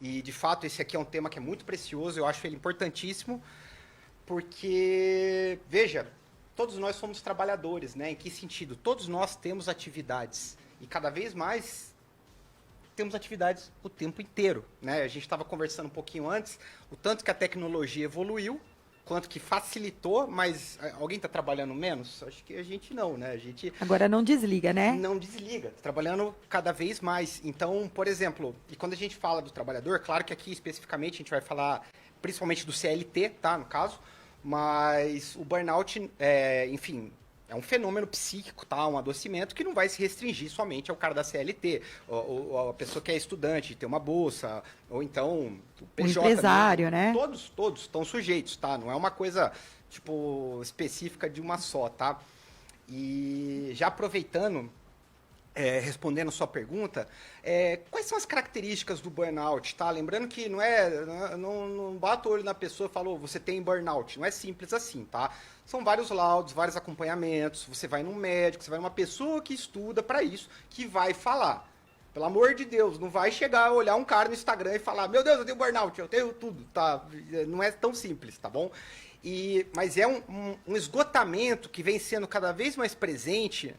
E, de fato, esse aqui é um tema que é muito precioso, eu acho ele importantíssimo, porque, veja, todos nós somos trabalhadores, né? Em que sentido? Todos nós temos atividades. E cada vez mais temos atividades o tempo inteiro, né? A gente estava conversando um pouquinho antes, o tanto que a tecnologia evoluiu, quanto que facilitou, mas alguém está trabalhando menos? Acho que a gente não, né? A gente Agora não desliga, né? não desliga, tá trabalhando cada vez mais. Então, por exemplo, e quando a gente fala do trabalhador, claro que aqui especificamente a gente vai falar principalmente do CLT, tá, no caso, mas o burnout, enfim, é um fenômeno psíquico, tá, um adoecimento que não vai se restringir somente ao cara da CLT, ou a pessoa que é estudante, tem uma bolsa, ou então o O PJ empresário, mesmo. né? Todos estão sujeitos, tá? Não é uma coisa, tipo, específica de uma só, tá? E já aproveitando, respondendo a sua pergunta, quais são as características do burnout, tá? Lembrando que não bato o olho na pessoa e falo, você tem burnout. Não é simples assim, tá? São vários laudos, vários acompanhamentos. Você vai num médico, você vai numa pessoa que estuda para isso, que vai falar. Pelo amor de Deus, não vai chegar, olhar um cara no Instagram e falar, meu Deus, eu tenho burnout, eu tenho tudo, tá? Não é tão simples, tá bom? Mas é um esgotamento que vem sendo cada vez mais presente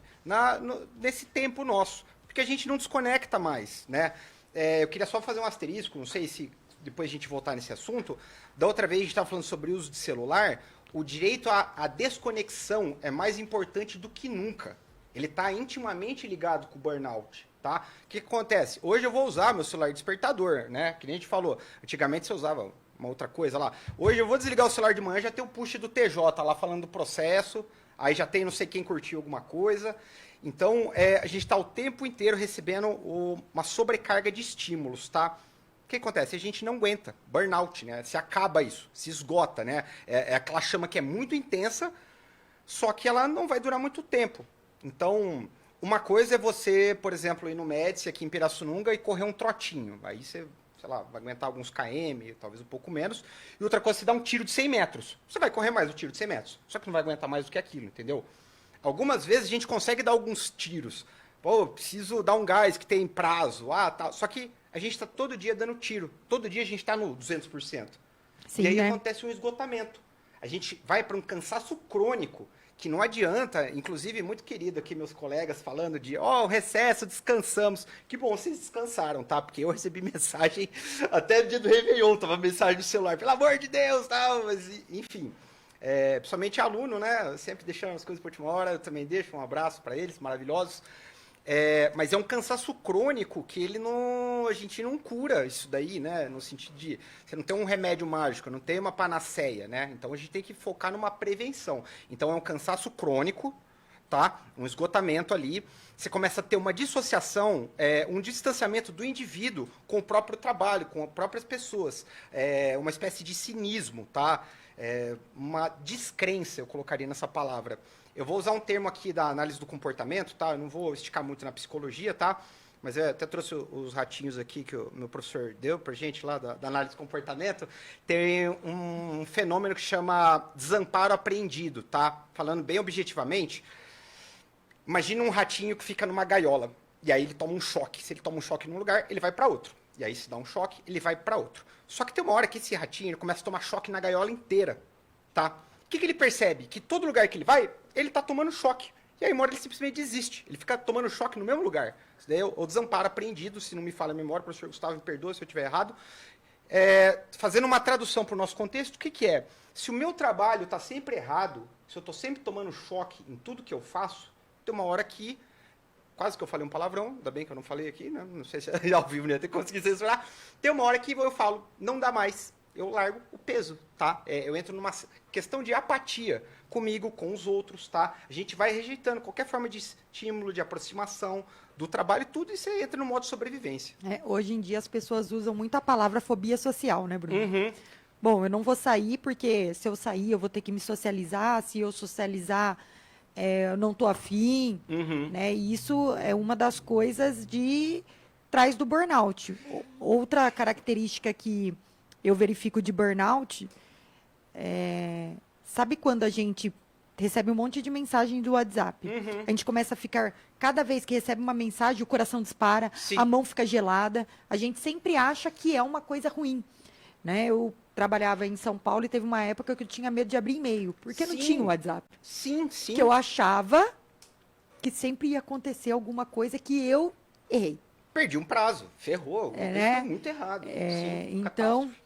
nesse tempo nosso, porque a gente não desconecta mais, né? Eu queria só fazer um asterisco, não sei se depois a gente voltar nesse assunto. Da outra vez a gente estava falando sobre o uso de celular, o direito à desconexão é mais importante do que nunca. Ele está intimamente ligado com o burnout, tá? O que acontece? Hoje eu vou usar meu celular despertador, né? Que nem a gente falou. Antigamente você usava uma outra coisa lá. Hoje eu vou desligar o celular de manhã, já tem o push do TJ lá falando do processo, aí já tem não sei quem curtiu alguma coisa. Então, a gente está o tempo inteiro recebendo uma sobrecarga de estímulos, tá? O que acontece? A gente não aguenta. Burnout, né? Se acaba isso, se esgota, né? É aquela chama que é muito intensa, só que ela não vai durar muito tempo. Então, uma coisa é você, por exemplo, ir no Médici aqui em Pirassununga e correr um trotinho. Aí você, sei lá, vai aguentar alguns km, talvez um pouco menos. E outra coisa é você dar um tiro de 100 metros. Você vai correr mais do tiro de 100 metros. Só que não vai aguentar mais do que aquilo, entendeu? Algumas vezes a gente consegue dar alguns tiros. Pô, preciso dar um gás que tem prazo. Tá. Só que a gente está todo dia dando tiro. Todo dia a gente está no 200%. Sim, E aí né? acontece um esgotamento. A gente vai para um cansaço crônico, que não adianta, inclusive muito querido aqui meus colegas falando de, o recesso, descansamos. Que bom, vocês descansaram, tá? Porque eu recebi mensagem, até no dia do Réveillon, tava mensagem no celular, pelo amor de Deus, tal, mas enfim. Principalmente aluno, né? Sempre deixando as coisas por última hora, eu também deixo um abraço para eles, maravilhosos. Mas é um cansaço crônico que a gente não cura isso daí, né? No sentido de você não tem um remédio mágico, não tem uma panaceia, né? Então a gente tem que focar numa prevenção. Então é um cansaço crônico, tá? Um esgotamento ali. Você começa a ter uma dissociação, um distanciamento do indivíduo com o próprio trabalho, com as próprias pessoas. Uma espécie de cinismo, tá? Uma descrença, eu colocaria nessa palavra. Eu vou usar um termo aqui da análise do comportamento, tá? Eu não vou esticar muito na psicologia, tá? Mas eu até trouxe os ratinhos aqui que o meu professor deu pra gente lá da análise do comportamento. Tem um fenômeno que chama desamparo apreendido, tá? Falando bem objetivamente, imagina um ratinho que fica numa gaiola. E aí ele toma um choque. Se ele toma um choque num lugar, ele vai para outro. E aí se dá um choque, ele vai para outro. Só que tem uma hora que esse ratinho ele começa a tomar choque na gaiola inteira, tá? O que ele percebe? Que todo lugar que ele vai, ele tá tomando choque. E aí uma hora ele simplesmente desiste. Ele fica tomando choque no mesmo lugar. Isso daí é o desamparo apreendido, se não me falha a memória, o professor Gustavo me perdoa se eu estiver errado. Fazendo uma tradução para o nosso contexto, o que é? Se o meu trabalho está sempre errado, se eu estou sempre tomando choque em tudo que eu faço, tem uma hora que, quase que eu falei um palavrão, ainda bem que eu não falei aqui, né? Não sei se é ao vivo, né? Tem que conseguir censurar. Tem uma hora que eu falo, não dá mais. Eu largo o peso, tá? Eu entro numa questão de apatia comigo, com os outros, tá? A gente vai rejeitando qualquer forma de estímulo, de aproximação do trabalho e tudo, e você entra no modo de sobrevivência. Hoje em dia as pessoas usam muito a palavra fobia social, né, Bruno? Uhum. Bom, eu não vou sair porque se eu sair eu vou ter que me socializar, se eu socializar eu não tô afim, Uhum. né? E isso é uma das coisas traz do burnout. Outra característica que eu verifico de burnout, sabe quando a gente recebe um monte de mensagem do WhatsApp. A gente começa a ficar, cada vez que recebe uma mensagem, o coração dispara, Sim. a mão fica gelada. A gente sempre acha que é uma coisa ruim, né? Eu trabalhava em São Paulo e teve uma época que eu tinha medo de abrir e-mail, porque não Sim. tinha o WhatsApp. Sim, sim. Que eu achava que sempre ia acontecer alguma coisa que eu errei. Perdi um prazo, ferrou, né? isso muito errado. Sim, Então, catástrofe.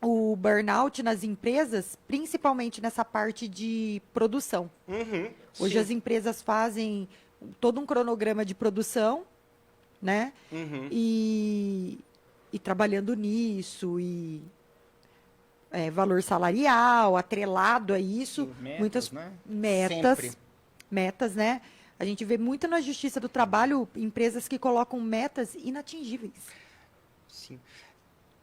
o burnout nas empresas, principalmente nessa parte de produção. Hoje Sim. as empresas fazem todo um cronograma de produção, né? E trabalhando nisso, e valor salarial, atrelado a isso, Sim, metas, muitas né? metas, Sempre. metas, né? A gente vê muito na Justiça do Trabalho empresas que colocam metas inatingíveis. Sim.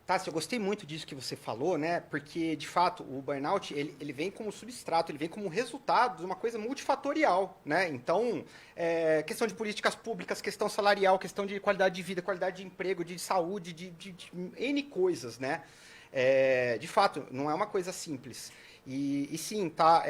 Tassi, eu gostei muito disso que você falou, né? Porque, de fato, o burnout, ele vem como substrato, ele vem como resultado de uma coisa multifatorial, né? Então, questão de políticas públicas, questão salarial, questão de qualidade de vida, qualidade de emprego, de saúde, de N coisas, né? De fato, não é uma coisa simples. E sim, tá?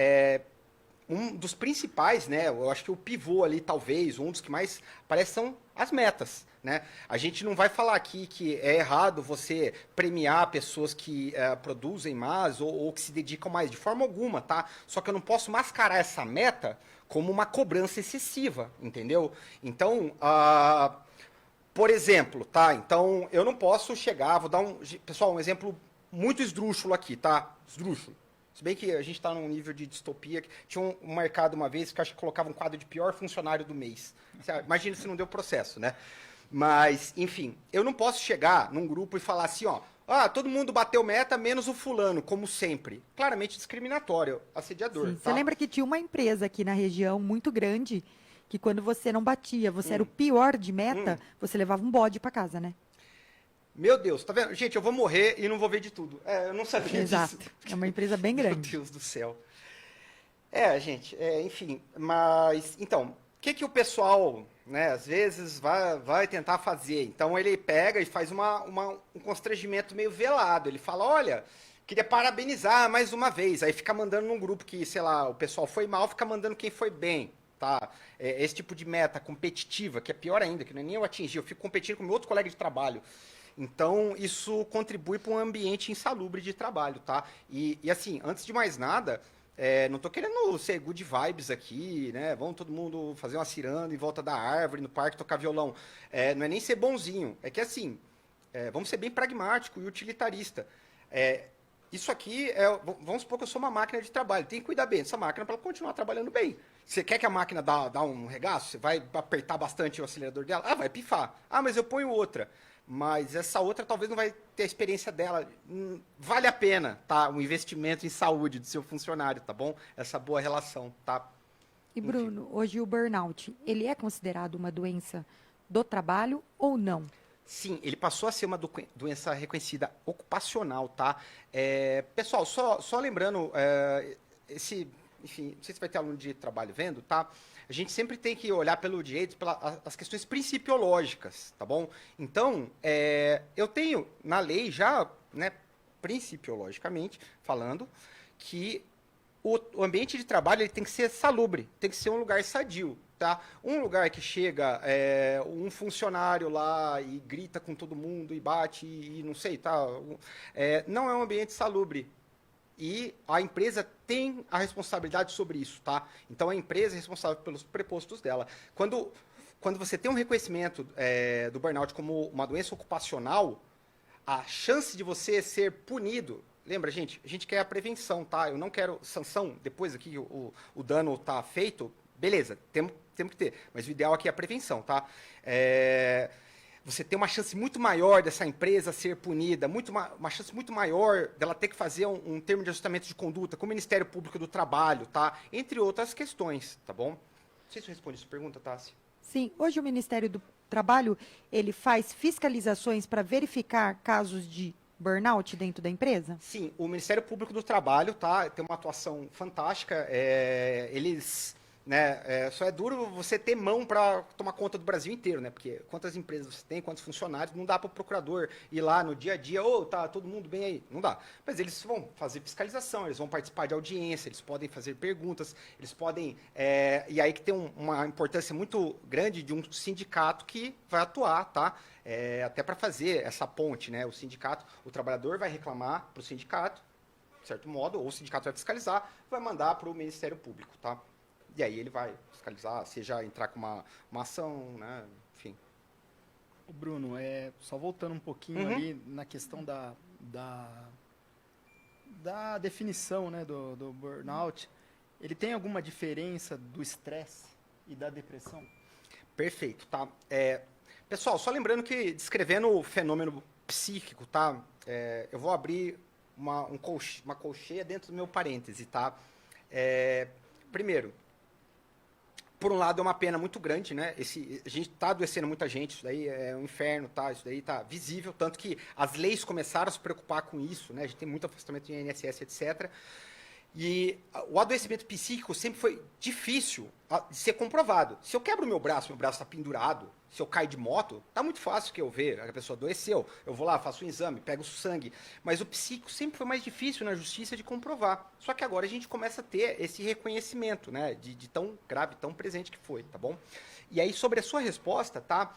Um dos principais, né? Eu acho que o pivô ali, talvez, um dos que mais aparece são as metas, né? A gente não vai falar aqui que é errado você premiar pessoas que produzem mais ou que se dedicam mais, de forma alguma, tá? Só que eu não posso mascarar essa meta como uma cobrança excessiva, entendeu? Então, por exemplo, tá? Então, eu não posso chegar, vou dar pessoal, um exemplo muito esdrúxulo aqui, tá? Esdrúxulo. Se bem que a gente está num nível de distopia. Tinha um mercado uma vez que eu acho que colocava um quadro de pior funcionário do mês. Imagina se não deu processo, né? Mas, enfim, eu não posso chegar num grupo e falar assim, ó, todo mundo bateu meta, menos o fulano, como sempre. Claramente discriminatório, assediador. Sim. Tá? Você lembra que tinha uma empresa aqui na região muito grande que quando você não batia, você era o pior de meta, você levava um bode para casa, né? Meu Deus, tá vendo? Gente, eu vou morrer e não vou ver de tudo. Eu não sabia Exato. disso. É uma empresa bem grande. Meu Deus do céu. Gente, enfim, mas, então, o que o pessoal, né, às vezes vai tentar fazer? Então, ele pega e faz um constrangimento meio velado. Ele fala, olha, queria parabenizar mais uma vez. Aí fica mandando num grupo que, sei lá, o pessoal foi mal, fica mandando quem foi bem, tá? Esse tipo de meta competitiva, que é pior ainda, que não é nem eu atingir, eu fico competindo com meu outro colega de trabalho. Então, isso contribui para um ambiente insalubre de trabalho, tá? E assim, antes de mais nada, não tô querendo ser good vibes aqui, né? Vamos todo mundo fazer uma ciranda em volta da árvore, no parque, tocar violão. Não é nem ser bonzinho. É que assim, vamos ser bem pragmático e utilitarista. Isso aqui, vamos supor que eu sou uma máquina de trabalho. Tem que cuidar bem dessa máquina para ela continuar trabalhando bem. Você quer que a máquina dá um regaço? Você vai apertar bastante o acelerador dela? Vai pifar. Mas eu ponho outra. Mas essa outra talvez não vai ter a experiência dela. Vale a pena, tá? O investimento em saúde do seu funcionário, tá bom? Essa boa relação, tá? E Bruno, hoje o burnout, ele é considerado uma doença do trabalho ou não? Sim, ele passou a ser uma doença reconhecida ocupacional, tá? Pessoal, só lembrando, enfim, não sei se vai ter aluno de trabalho vendo, tá? A gente sempre tem que olhar pelo direito, pelas questões principiológicas, tá bom? Então, eu tenho na lei já, né, principiologicamente falando, que o ambiente de trabalho ele tem que ser salubre, tem que ser um lugar sadio, tá? Um lugar que chega um funcionário lá e grita com todo mundo e bate e não sei, tá? Não é um ambiente salubre. E a empresa tem a responsabilidade sobre isso, tá? Então a empresa é responsável pelos prepostos dela. Quando você tem um reconhecimento do burnout como uma doença ocupacional, a chance de você ser punido. Lembra, gente? A gente quer a prevenção, tá? Eu não quero sanção depois aqui o dano tá feito. Beleza, temos que ter. Mas o ideal aqui é a prevenção, tá? Você tem uma chance muito maior dessa empresa ser punida, uma chance muito maior dela ter que fazer um termo de ajustamento de conduta com o Ministério Público do Trabalho, tá? Entre outras questões, tá bom? Não sei se eu respondi essa pergunta, Tassi. Sim, hoje o Ministério do Trabalho, ele faz fiscalizações para verificar casos de burnout dentro da empresa? Sim, o Ministério Público do Trabalho, tá? Tem uma atuação fantástica, eles né? Só é duro você ter mão para tomar conta do Brasil inteiro, né? Porque quantas empresas você tem, quantos funcionários, não dá para o procurador ir lá no dia a dia, tá todo mundo bem aí? Não dá. Mas eles vão fazer fiscalização, eles vão participar de audiência, eles podem fazer perguntas, eles podem... e aí que tem uma importância muito grande de um sindicato que vai atuar, tá? Até para fazer essa ponte, né? O sindicato, o trabalhador vai reclamar para o sindicato, de certo modo, ou o sindicato vai fiscalizar, vai mandar para o Ministério Público, tá? E aí ele vai fiscalizar, seja entrar com uma ação, né? Enfim. O Bruno, só voltando um pouquinho ali na questão da definição, né, do burnout, ele tem alguma diferença do estresse e da depressão? Perfeito, tá? Pessoal, só lembrando que descrevendo o fenômeno psíquico, tá? Eu vou abrir uma colcheia dentro do meu parêntese, tá? Primeiro, por um lado, é uma pena muito grande, né? A gente está adoecendo muita gente, isso daí é um inferno, tá? Isso daí tá visível, tanto que as leis começaram a se preocupar com isso, né? A gente tem muito afastamento de INSS, etc. E o adoecimento psíquico sempre foi difícil de ser comprovado. Se eu quebro meu braço está pendurado, se eu caio de moto, tá muito fácil que eu ver, a pessoa adoeceu, eu vou lá, faço um exame, pego o sangue. Mas o psíquico sempre foi mais difícil na justiça de comprovar. Só que agora a gente começa a ter esse reconhecimento, né, de tão grave, tão presente que foi, tá bom? E aí, sobre a sua resposta, tá,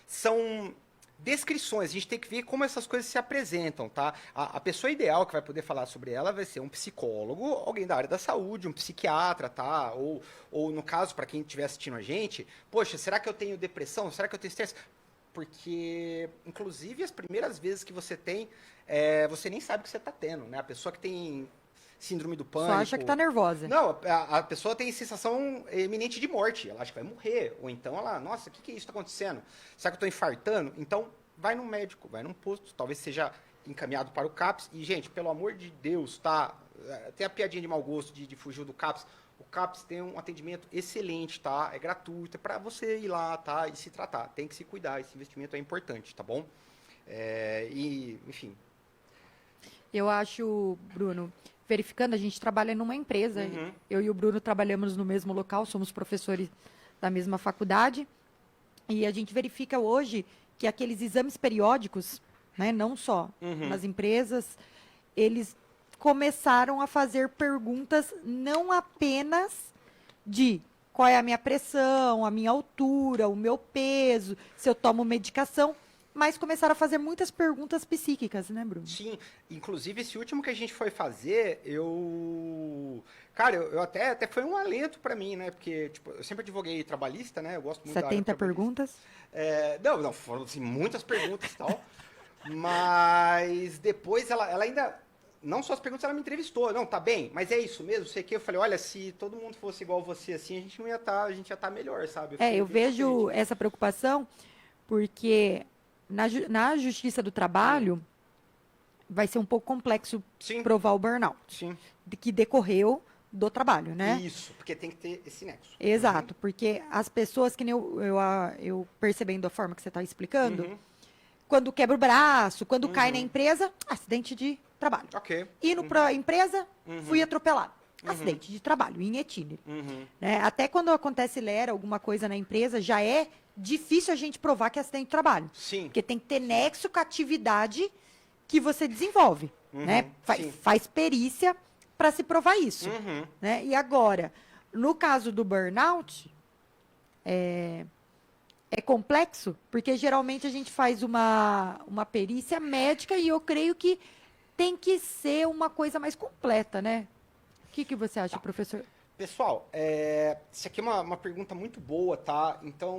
são descrições, a gente tem que ver como essas coisas se apresentam, tá? A pessoa ideal que vai poder falar sobre ela vai ser um psicólogo, alguém da área da saúde, um psiquiatra, tá? Ou no caso, para quem estiver assistindo a gente, poxa, será que eu tenho depressão? Será que eu tenho estresse? Porque, inclusive, as primeiras vezes que você tem, você nem sabe que você está tendo, né? A pessoa que tem síndrome do pânico... Só acha que tá nervosa. Não, a pessoa tem sensação iminente de morte. Ela acha que vai morrer. Ou então ela, nossa, o que é isso que está acontecendo? Será que eu estou infartando? Então, vai num médico, vai num posto. Talvez seja encaminhado para o CAPS. E, gente, pelo amor de Deus, tá? Tem a piadinha de mau gosto de fugir do CAPS. O CAPS tem um atendimento excelente, tá? É gratuito, é para você ir lá, tá? E se tratar. Tem que se cuidar. Esse investimento é importante, tá bom? Enfim. Eu acho, Bruno, verificando, a gente trabalha numa empresa. Eu e o Bruno trabalhamos no mesmo local, somos professores da mesma faculdade. E a gente verifica hoje que aqueles exames periódicos, né, não só nas empresas, eles começaram a fazer perguntas não apenas de qual é a minha pressão, a minha altura, o meu peso, se eu tomo medicação, mas começaram a fazer muitas perguntas psíquicas, né, Bruno? Sim, inclusive esse último que a gente foi fazer, Cara, eu até foi um alento para mim, né? Porque, tipo, eu sempre advoguei trabalhista, né? Eu gosto muito da área 70 perguntas? Não, foram assim, muitas perguntas e tal. Mas depois ela ainda... Não só as perguntas, ela me entrevistou. Não, tá bem, mas é isso mesmo, sei que. Eu falei, olha, se todo mundo fosse igual você assim, a gente não ia estar, a gente ia estar melhor, sabe? Eu vejo essa preocupação porque na Justiça do Trabalho vai ser um pouco complexo provar o burnout. Sim. Que decorreu do trabalho, né? Isso, porque tem que ter esse nexo. Exato, porque as pessoas, que nem eu percebendo a forma que você está explicando, quando quebra o braço, quando cai na empresa, acidente de trabalho. Ok. Indo para a empresa, fui atropelado. Acidente de trabalho, em Etiner. Né? Até quando acontece alguma coisa na empresa, já é difícil a gente provar que é acidente de trabalho. Sim. Porque tem que ter nexo com a atividade que você desenvolve. Né? Faz perícia para se provar isso. Né? E agora, no caso do burnout, é complexo, porque geralmente a gente faz uma perícia médica e eu creio que tem que ser uma coisa mais completa, né? O que você acha, professor? Pessoal, isso aqui é uma pergunta muito boa, tá? Então,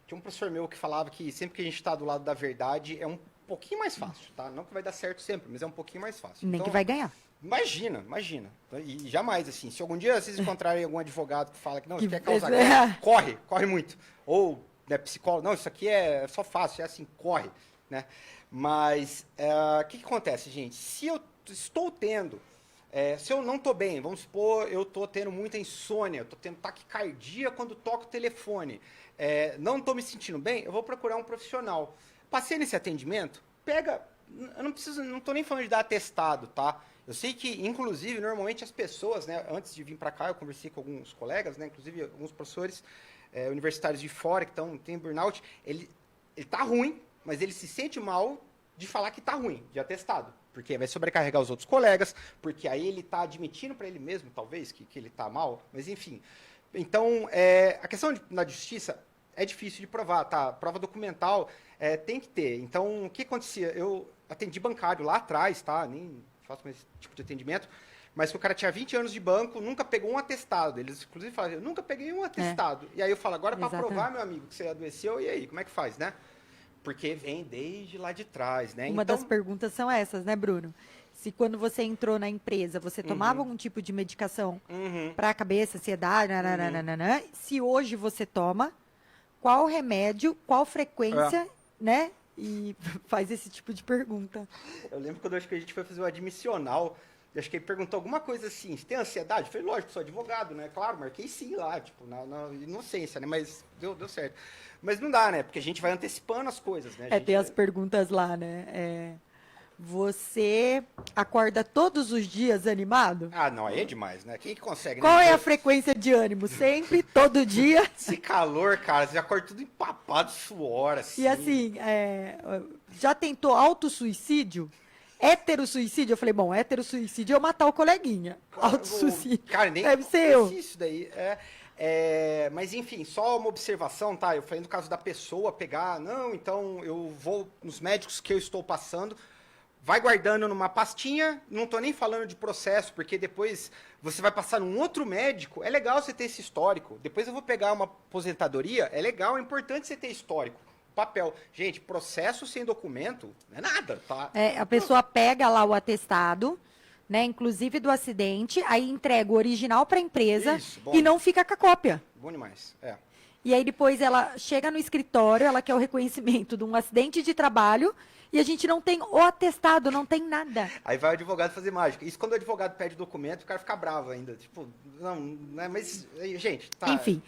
tinha um professor meu que falava que sempre que a gente está do lado da verdade é um pouquinho mais fácil, tá? Não que vai dar certo sempre, mas é um pouquinho mais fácil. Nem então, que vai ganhar. Imagina. E jamais, assim, se algum dia vocês encontrarem algum advogado que fala que não, isso quer causar guerra, corre muito. Ou, né, psicólogo, não, isso aqui é só fácil, é assim, corre, né? Mas, o que acontece, gente? Se eu estou tendo, se eu não estou bem, vamos supor, eu estou tendo muita insônia, estou tendo taquicardia quando toco o telefone, não estou me sentindo bem, eu vou procurar um profissional. Passei nesse atendimento, pega... Eu não tô nem falando de dar atestado, tá? Eu sei que, inclusive, normalmente as pessoas, né, antes de vir para cá, eu conversei com alguns colegas, né, inclusive alguns professores universitários de fora que tem burnout, ele tá ruim, mas ele se sente mal de falar que tá ruim, de atestado. Porque vai sobrecarregar os outros colegas, porque aí ele tá admitindo para ele mesmo, talvez, que ele tá mal, mas enfim. Então, a questão na justiça é difícil de provar, tá? Prova documental tem que ter. Então, o que acontecia? Eu atendi bancário lá atrás, tá? Nem faço mais esse tipo de atendimento, mas que o cara tinha 20 anos de banco, nunca pegou um atestado. Eles, inclusive, falaram, eu nunca peguei um atestado. E aí eu falo, agora para provar, meu amigo, que você adoeceu, e aí, como é que faz, né? Porque vem desde lá de trás, né? Uma das perguntas são essas, né, Bruno? Se quando você entrou na empresa, você tomava algum tipo de medicação para a cabeça, ansiedade, nananana, se hoje você toma, qual remédio, qual frequência, né? E faz esse tipo de pergunta. Eu lembro quando acho que a gente foi fazer o admissional, acho que ele perguntou alguma coisa assim, você tem ansiedade? Eu falei, lógico, sou advogado, né? Claro, marquei sim lá, tipo, na inocência, né? Mas deu certo. Mas não dá, né? Porque a gente vai antecipando as coisas, né? Tem as perguntas lá, né? Você acorda todos os dias animado? Ah, não, aí é demais, né? Quem que consegue? Qual né? é a frequência de ânimo? Sempre, todo dia? Esse calor, cara, você acorda tudo empapado de suor, assim. E assim, já tentou autossuicídio? Heterossuicídio? Eu falei, bom, heterossuicídio é eu matar o coleguinha. Autossuicídio. Cara, nem deve ser eu. Isso daí. Mas enfim, só uma observação, tá? Eu falei no caso da pessoa pegar, não, então eu vou nos médicos que eu estou passando, vai guardando numa pastinha, não tô nem falando de processo, porque depois você vai passar num outro médico, é legal você ter esse histórico. Depois eu vou pegar uma aposentadoria, é legal, é importante você ter histórico. Papel. Gente, processo sem documento não é nada, tá? A pessoa pega lá o atestado, né, inclusive do acidente, aí entrega o original para a empresa e não fica com a cópia. Bom demais, E aí depois ela chega no escritório, ela quer o reconhecimento de um acidente de trabalho e a gente não tem o atestado, não tem nada. Aí vai o advogado fazer mágica. Isso quando o advogado pede documento, o cara fica bravo ainda. Tipo, não, mas, gente, tá. Enfim.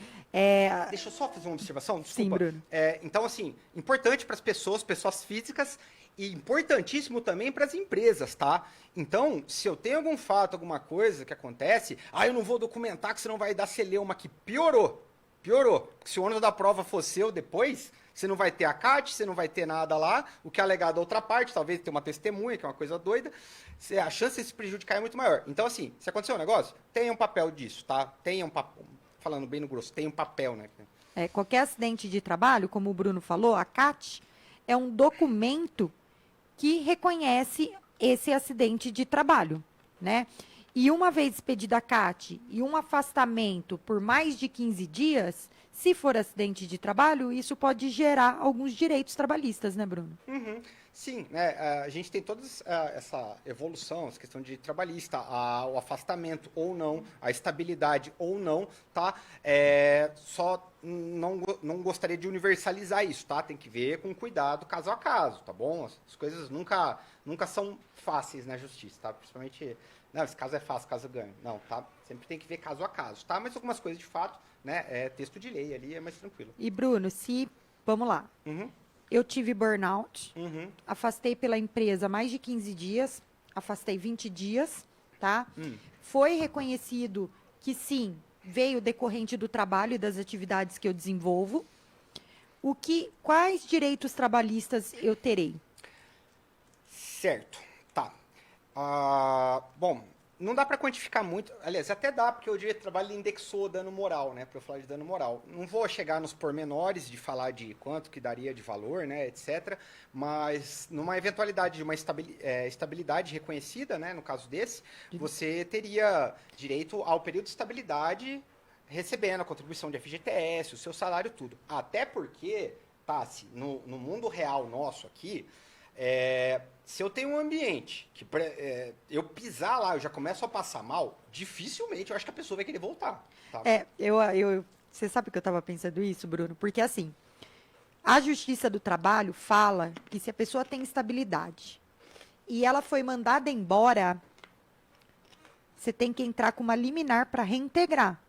Deixa eu só fazer uma observação, desculpa. Sim, Bruno. Então, assim, importante para as pessoas físicas e importantíssimo também para as empresas, tá? Então, se eu tenho algum fato, alguma coisa que acontece, eu não vou documentar que senão vai dar celeuma aqui. Piorou. Porque se o ônus da prova fosse eu depois, você não vai ter a CAT, você não vai ter nada lá, o que é alegado da outra parte, talvez ter uma testemunha, que é uma coisa doida, a chance de se prejudicar é muito maior. Então, assim, se acontecer um negócio, tenha um papel disso, tá? Tenha um papel, falando bem no grosso, tenha um papel, né? Qualquer acidente de trabalho, como o Bruno falou, a CAT é um documento que reconhece esse acidente de trabalho, né? E uma vez expedida a CAT e um afastamento por mais de 15 dias, se for acidente de trabalho, isso pode gerar alguns direitos trabalhistas, né, Bruno? Sim, né, a gente tem toda essa evolução, essa questão de trabalhista, o afastamento ou não, a estabilidade ou não, tá? Só não gostaria de universalizar isso, tá? Tem que ver com cuidado, caso a caso, tá bom? As coisas nunca são fáceis na justiça, tá? Principalmente, não, esse caso é fácil, caso ganho. Não, tá? Sempre tem que ver caso a caso, tá? Mas algumas coisas, de fato, né, texto de lei ali é mais tranquilo. E, Bruno, vamos lá. Eu tive burnout, afastei pela empresa mais de 15 dias, afastei 20 dias, tá? Foi reconhecido que sim, veio decorrente do trabalho e das atividades que eu desenvolvo. Quais direitos trabalhistas eu terei? Certo, tá. Bom, não dá para quantificar muito, aliás, até dá, porque o direito do trabalho indexou dano moral, né, para eu falar de dano moral. Não vou chegar nos pormenores de falar de quanto que daria de valor, né, etc., mas numa eventualidade de uma estabilidade reconhecida, né, no caso desse, você teria direito ao período de estabilidade recebendo a contribuição de FGTS, o seu salário, tudo. Até porque, Tassi, no mundo real nosso aqui, se eu tenho um ambiente que eu pisar lá, eu já começo a passar mal, dificilmente eu acho que a pessoa vai querer voltar. Tá? Você sabe que eu estava pensando isso, Bruno? Porque assim, a Justiça do Trabalho fala que se a pessoa tem estabilidade e ela foi mandada embora, você tem que entrar com uma liminar para reintegrar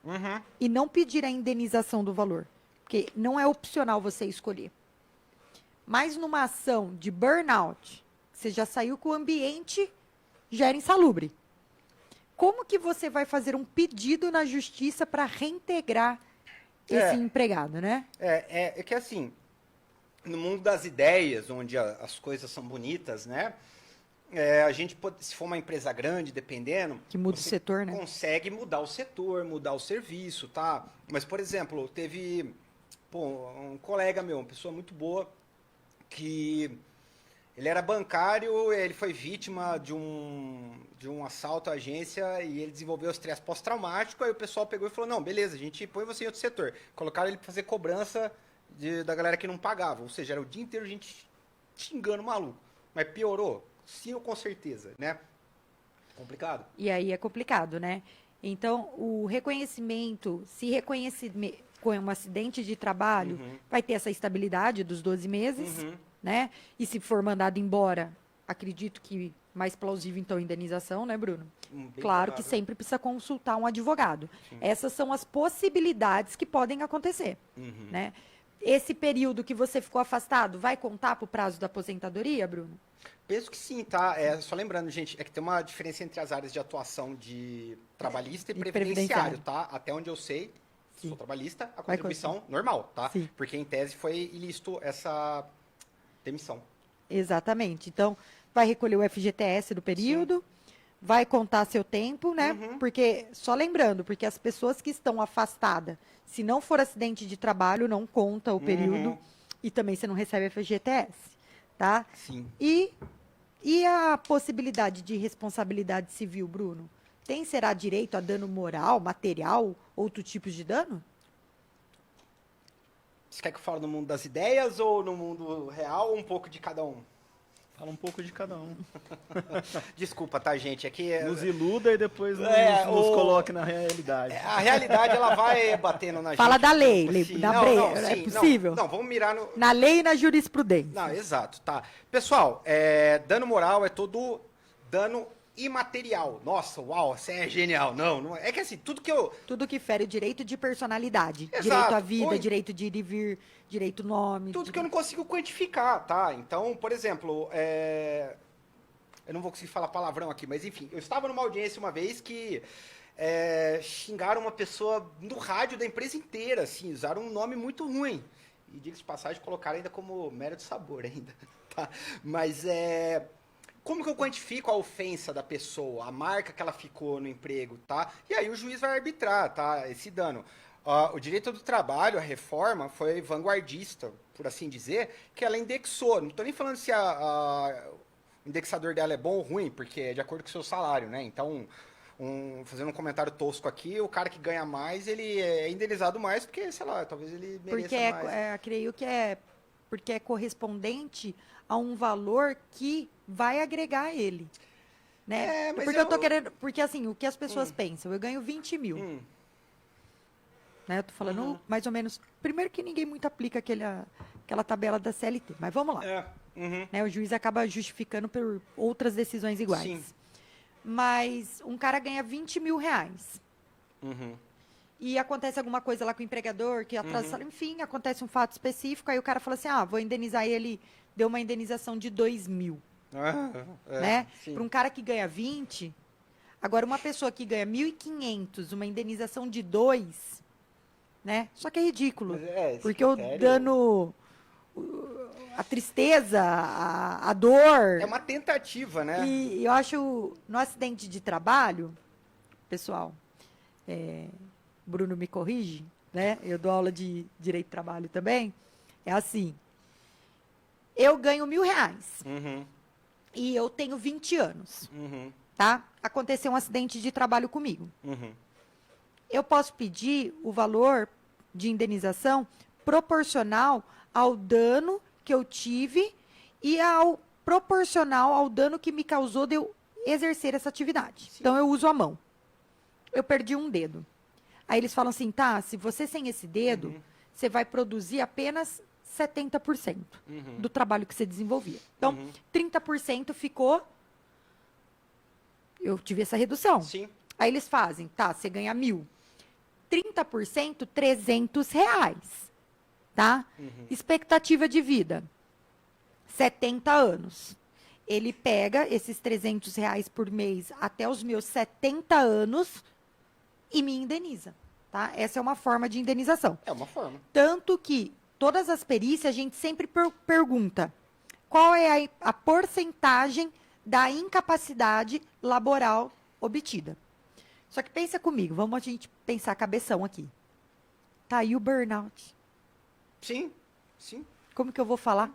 e não pedir a indenização do valor, porque não é opcional você escolher. Mas numa ação de burnout, você já saiu com o ambiente já era insalubre. Como que você vai fazer um pedido na justiça para reintegrar esse empregado, né? É que assim, no mundo das ideias, onde as coisas são bonitas, né? A gente pode, se for uma empresa grande, dependendo, Que muda o você setor, né? consegue mudar o setor, mudar o serviço, tá? Mas, por exemplo, teve um colega meu, uma pessoa muito boa, que ele era bancário, ele foi vítima de um assalto à agência e ele desenvolveu estresse pós-traumático, aí o pessoal pegou e falou, não, beleza, a gente põe você em outro setor. Colocaram ele para fazer cobrança da galera que não pagava, ou seja, era o dia inteiro a gente xingando o maluco. Mas piorou? Sim, com certeza, né? Complicado. E aí é complicado, né? Então, o reconhecimento, se reconhecer com um acidente de trabalho, vai ter essa estabilidade dos 12 meses, né? E se for mandado embora, acredito que mais plausível, então, indenização, né, Bruno? Bem Claro que provável. sempre precisa consultar um advogado. Essas são as possibilidades que podem acontecer, né? Esse período que você ficou afastado, vai contar para o prazo da aposentadoria, Bruno? Penso que sim, tá? Só lembrando, gente, é que tem uma diferença entre as áreas de atuação de trabalhista e E previdenciário, previdenciário. tá? Até onde eu sei, Sim. sou trabalhista, a Vai contribuição normal, tá? Sim. Porque em tese foi ilícito essa demissão. Exatamente. Então, vai recolher o FGTS do período, vai contar seu tempo, né? Porque, só lembrando, porque as pessoas que estão afastadas, se não for acidente de trabalho, não conta o período e também você não recebe FGTS, tá? Sim. E a possibilidade de responsabilidade civil, Bruno? Será direito a dano moral, material, outro tipo de dano? Você quer que eu fale no mundo das ideias ou no mundo real ou um pouco de cada um? Fala um pouco de cada um. Desculpa, tá, gente? É que Nos iluda e depois nos coloque na realidade. a realidade ela vai batendo na gente. Fala da lei, Sim, da não, breia, não, é sim, possível? Não, vamos mirar no... Na lei e na jurisprudência. Não, exato, tá. Pessoal, dano moral é todo dano imaterial. Nossa, uau, você é genial. Não é que assim, tudo que eu... Tudo que fere o direito de personalidade. Exato. Direito à vida, Oi. direito de ir e vir, direito nome. Tudo que eu não consigo quantificar, tá? Então, por exemplo, eu não vou conseguir falar palavrão aqui, mas enfim, eu estava numa audiência uma vez que xingaram uma pessoa no rádio da empresa inteira, assim, usaram um nome muito ruim. E, diga-se de passagem, colocaram ainda como mero de sabor ainda, tá? Mas como que eu quantifico a ofensa da pessoa, a marca que ela ficou no emprego, tá? E aí o juiz vai arbitrar, tá? Esse dano. O direito do trabalho, a reforma, foi vanguardista, por assim dizer, que ela indexou. Não estou nem falando se o indexador dela é bom ou ruim, porque é de acordo com o seu salário, né? Então, fazendo um comentário tosco aqui, o cara que ganha mais, ele é indenizado mais, porque, sei lá, talvez ele mereça Porque mais. creio que porque é correspondente a um valor que vai agregar a ele. Né? Mas Porque eu tô querendo. Porque assim, o que as pessoas pensam, eu ganho 20 mil. Né? Eu tô falando mais ou menos. Primeiro que ninguém muito aplica aquela tabela da CLT, mas vamos lá. Né? O juiz acaba justificando por outras decisões iguais. Sim. Mas um cara ganha 20 mil reais. E acontece alguma coisa lá com o empregador, que atrasa o salário, enfim, acontece um fato específico, aí o cara fala assim, vou indenizar ele, deu uma indenização de 2 mil. Né? Para um cara que ganha 20, agora uma pessoa que ganha 1.500, uma indenização de 2, né? Só que é ridículo, porque o dano, a tristeza, a dor... É uma tentativa, né? E eu acho, no acidente de trabalho, pessoal, Bruno me corrige, né? Eu dou aula de direito de trabalho também. É assim, eu ganho 1.000 reais e eu tenho 20 anos, tá? Aconteceu um acidente de trabalho comigo. Eu posso pedir o valor de indenização proporcional ao dano que eu tive e proporcional ao dano que me causou de eu exercer essa atividade. Sim. Então, eu uso a mão. Eu perdi um dedo. Aí eles falam assim, tá, se você sem esse dedo, você vai produzir apenas 70% do trabalho que você desenvolvia. Então, 30% ficou... Eu tive essa redução. Sim. Aí eles fazem, tá, você ganha 1.000. 30%, 300 reais. Tá? Expectativa de vida, 70 anos. Ele pega esses R$ 300 por mês até os meus 70 anos e me indeniza, tá? Essa é uma forma de indenização. É uma forma. Tanto que todas as perícias a gente sempre pergunta qual é a porcentagem da incapacidade laboral obtida. Só que pensa comigo, vamos a gente pensar cabeção aqui. Tá aí o burnout. Sim, sim. Como que eu vou falar?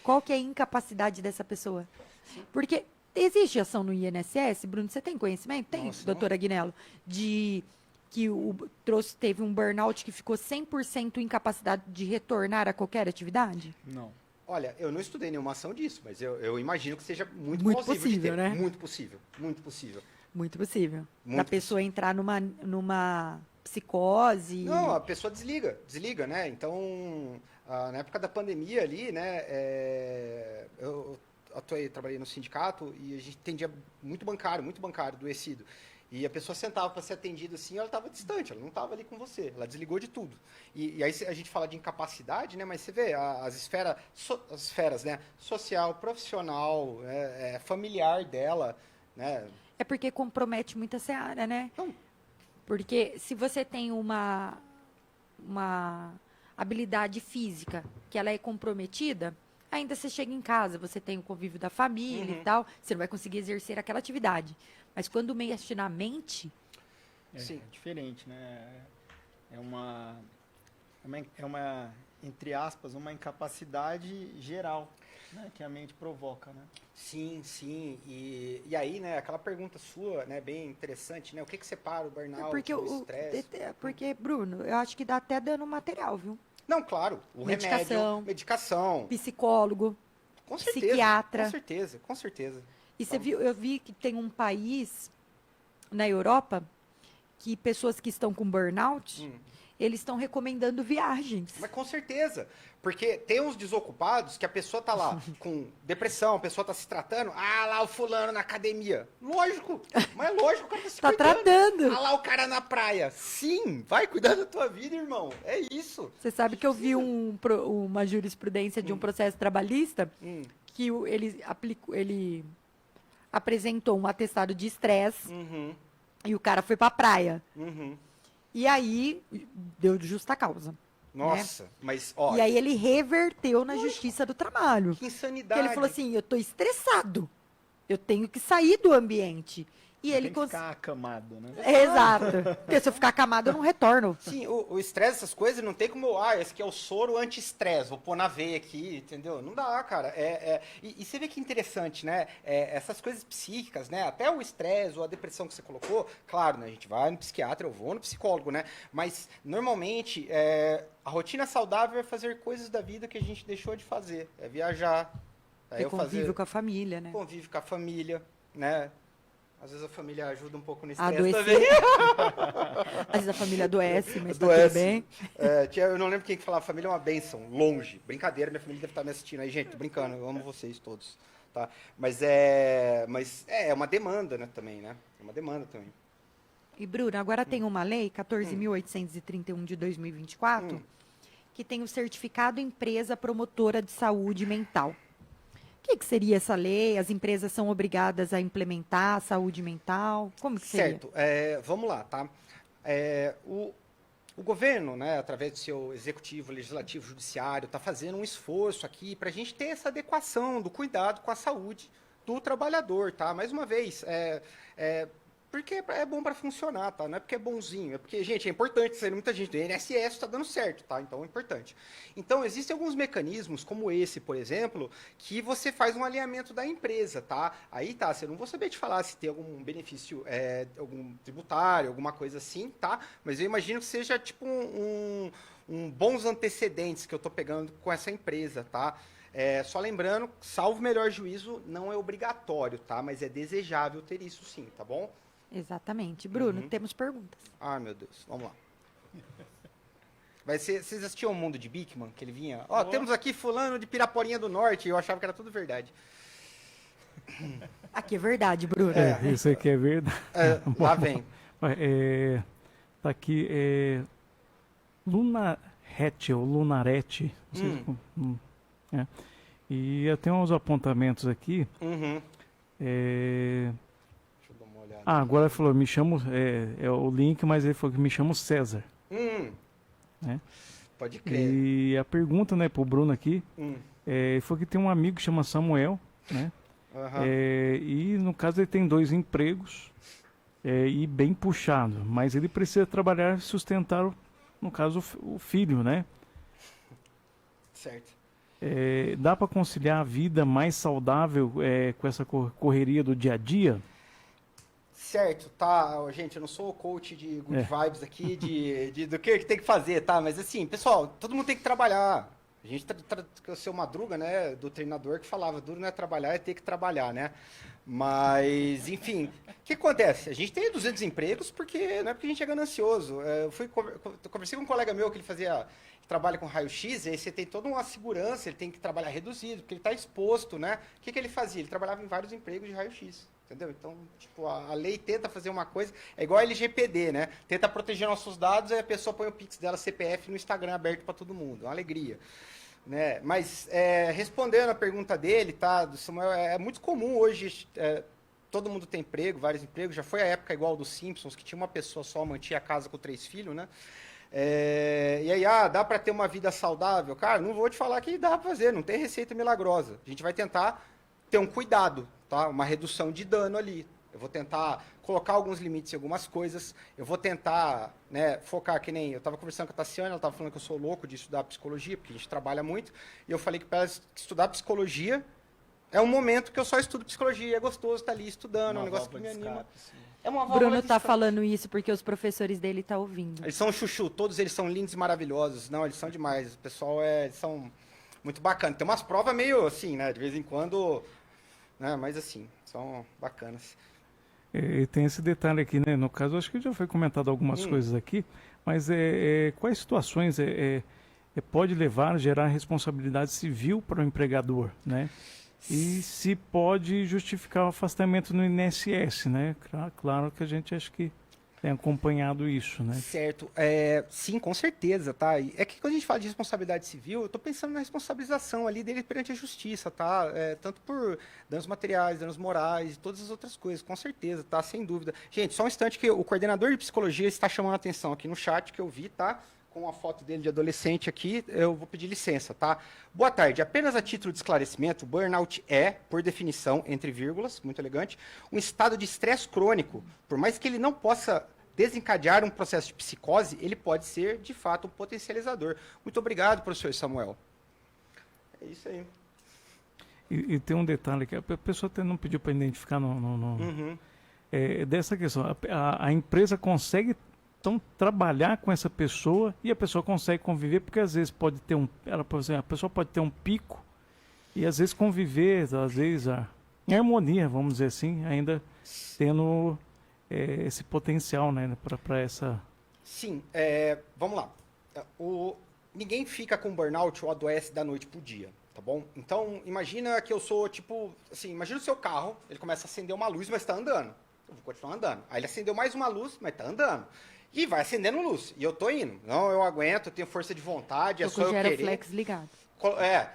Qual que é a incapacidade dessa pessoa? Porque existe ação no INSS, Bruno, você tem conhecimento? Tem, Nossa, doutora Aguinello, de que teve um burnout que ficou 100% incapacitado de retornar a qualquer atividade? Não. Olha, eu não estudei nenhuma ação disso, mas eu imagino que seja muito Muito plausível de possível, ter. né? Muito possível, muito possível. Muito possível. Muito da pessoa entrar numa psicose. Não, a pessoa desliga, né? Então, na época da pandemia ali, né, eu trabalhei no sindicato e a gente atendia muito bancário, adoecido. E a pessoa sentava para ser atendida assim, ela estava distante, ela não estava ali com você, ela desligou de tudo. E aí a gente fala de incapacidade, né? Mas você vê as esferas, né? Social, profissional, familiar dela, né? É porque compromete muita seara, né? Então, Porque se você tem uma habilidade física que ela é comprometida, ainda você chega em casa, você tem o convívio da família e tal, você não vai conseguir exercer aquela atividade. Mas quando mexe na mente, sim. É diferente, né? É uma, entre aspas, uma incapacidade geral, né? Que a mente provoca, né? Sim, sim. E aí, né, aquela pergunta sua, né, bem interessante, né? O que separa o burnout do estresse? porque, Bruno, eu acho que dá até dano material, viu? Não, claro. O remédio, medicação. Psicólogo, Com certeza. psiquiatra. Com certeza. E você viu, eu vi que tem um país na Europa que pessoas que estão com burnout, eles estão recomendando viagens. Mas com certeza. Porque tem uns desocupados que a pessoa tá lá com depressão, a pessoa tá se tratando. Ah, lá o fulano na academia. Lógico. Mas é lógico que o cara tá se Tá cuidando. tratando. Ah, lá o cara na praia. Sim, vai cuidar da tua vida, irmão. É isso. Você sabe que eu vi uma jurisprudência de um processo trabalhista que ele apresentou um atestado de estresse e o cara foi pra praia. E aí deu de justa causa. Nossa, mas ó. E aí ele reverteu na Justiça do Trabalho. Que insanidade. Ele falou assim, eu tô estressado. Eu tenho que sair do ambiente. E Não ele tem que ficar acamado, né? Exato. Porque se eu ficar acamado, eu não retorno. Sim, o estresse, essas coisas, não tem como, esse aqui é o soro anti-estresse, vou pôr na veia aqui, entendeu? Não dá, cara. E você vê que interessante, né? Essas coisas psíquicas, né? Até o estresse ou a depressão que você colocou, claro, né? A gente vai no psiquiatra, eu vou no psicólogo, né? Mas, normalmente, a rotina saudável é fazer coisas da vida que a gente deixou de fazer. É viajar. É convívio com a família, né? Convívio com a família, né? Às vezes a família ajuda um pouco no estresse Adoecer. também. Às vezes a família adoece, mas tá Adoece. tudo bem. Eu não lembro quem que falava, família é uma bênção, longe. Brincadeira, minha família deve estar me assistindo aí, gente, tô brincando, eu amo vocês todos, tá? Mas é uma demanda, né, também, né? É uma demanda também. E, Bruno, agora tem uma lei, 14.831 de 2024, que tem o certificado empresa promotora de saúde mental. O que seria essa lei? As empresas são obrigadas a implementar a saúde mental? Como que seria? Certo, vamos lá, tá? O governo, né, através do seu executivo, legislativo, judiciário, está fazendo um esforço aqui para a gente ter essa adequação do cuidado com a saúde do trabalhador, tá? Mais uma vez, porque é bom para funcionar, tá? Não é porque é bonzinho, é porque, gente, é importante, sair muita gente do INSS está dando certo, tá? Então é importante. Então, existem alguns mecanismos, como esse, por exemplo, que você faz um alinhamento da empresa, tá? Aí, tá, eu não vou saber te falar se tem algum benefício, algum tributário, alguma coisa assim, tá? Mas eu imagino que seja, tipo, um bons antecedentes que eu tô pegando com essa empresa, tá? Só lembrando, salvo melhor juízo, não é obrigatório, tá? Mas é desejável ter isso sim, tá bom? Exatamente. Bruno, temos perguntas. Ah, meu Deus, vamos lá. Vocês assistiam o Mundo de Bikman, que ele vinha? Temos aqui fulano de Piraporinha do Norte, e eu achava que era tudo verdade. Aqui é verdade, Bruno. Isso aqui é verdade. Lá vem. Tá aqui, Lunarete, ou Lunarete, não sei E eu tenho uns apontamentos aqui. Uhum. É, Deixa eu dar uma olhada. agora ele falou, me chamo, é o link, mas ele falou que me chamo César. Né? Pode crer. E a pergunta, né, pro Bruno aqui, Hum. ele falou que tem um amigo que chama Samuel, né? Aham. E no caso ele tem 2 empregos e bem puxado, mas ele precisa trabalhar e sustentar, no caso, o filho, né? Certo. Dá para conciliar a vida mais saudável com essa correria do dia a dia? Certo, tá, ó, gente, eu não sou coach de good vibes aqui, do que tem que fazer, tá? Mas assim, pessoal, todo mundo tem que trabalhar. A gente, o seu Madruga, né, do treinador que falava, duro não é trabalhar, é ter que trabalhar, né? Mas, enfim, o que acontece? A gente tem 200 empregos porque não é porque a gente é ganancioso. Eu conversei com um colega meu que ele trabalha com raio-x, e aí você tem toda uma segurança, ele tem que trabalhar reduzido, porque ele está exposto, né? O que ele fazia? Ele trabalhava em vários empregos de raio-x. Entendeu? Então, tipo, a lei tenta fazer uma coisa, é igual a LGPD, né? Tenta proteger nossos dados, aí a pessoa põe o Pix dela, CPF, no Instagram aberto para todo mundo. Uma alegria. Né? Mas, respondendo a pergunta dele, tá, do Samuel, é muito comum hoje, todo mundo tem emprego, vários empregos, já foi a época igual dos Simpsons, que tinha uma pessoa só, mantinha a casa com 3 filhos, né? E aí, dá para ter uma vida saudável? Cara, não vou te falar que dá para fazer, não tem receita milagrosa. A gente vai tentar ter um cuidado, tá? Uma redução de dano ali. Eu vou tentar colocar alguns limites em algumas coisas. Eu vou tentar, né, focar, que nem eu estava conversando com a Tassiana, ela estava falando que eu sou louco de estudar psicologia, porque a gente trabalha muito. E eu falei que para estudar psicologia é um momento que eu só estudo psicologia. É gostoso estar ali estudando, é um negócio que me anima. É uma válvula Bruno de tá escape. falando isso porque os professores dele estão ouvindo. Eles são chuchu, todos eles são lindos e maravilhosos. Não, eles são demais. O pessoal eles são muito bacanas. Tem umas provas meio assim, né? De vez em quando, né? Mas assim, são bacanas. E tem esse detalhe aqui, né? No caso, acho que já foi comentado algumas coisas aqui, mas quais situações pode levar a gerar responsabilidade civil para o empregador, né? E se pode justificar o afastamento no INSS, né? Claro que a gente acha que tem acompanhado isso, né? Certo. Sim, com certeza, tá? E é que quando a gente fala de responsabilidade civil, eu estou pensando na responsabilização ali dele perante a justiça, tá? Tanto por danos materiais, danos morais e todas as outras coisas, com certeza, tá? Sem dúvida. Gente, só um instante que o coordenador de psicologia está chamando a atenção aqui no chat, que eu vi, tá? Com a foto dele de adolescente aqui, eu vou pedir licença, tá? Boa tarde. Apenas a título de esclarecimento, burnout é, por definição, entre vírgulas, muito elegante, um estado de estresse crônico. Por mais que ele não possa desencadear um processo de psicose, ele pode ser, de fato, um potencializador. Muito obrigado, professor Samuel. É isso aí. E tem um detalhe que a pessoa até não pediu para identificar dessa questão. A empresa consegue então trabalhar com essa pessoa e a pessoa consegue conviver, porque às vezes pode ter a pessoa pode ter um pico e às vezes conviver, às vezes em harmonia, vamos dizer assim, ainda tendo esse potencial, né, para essa... Sim, vamos lá. Ninguém fica com burnout ou adoece da noite pro dia, tá bom? Então, imagina que eu sou, tipo, assim, imagina o seu carro, ele começa a acender uma luz, mas está andando. Eu vou continuar andando. Aí ele acendeu mais uma luz, mas está andando. E vai acendendo luz. E eu tô indo. Não, eu aguento, eu tenho força de vontade, é Tô só com o eu querer. Geroflex ligado.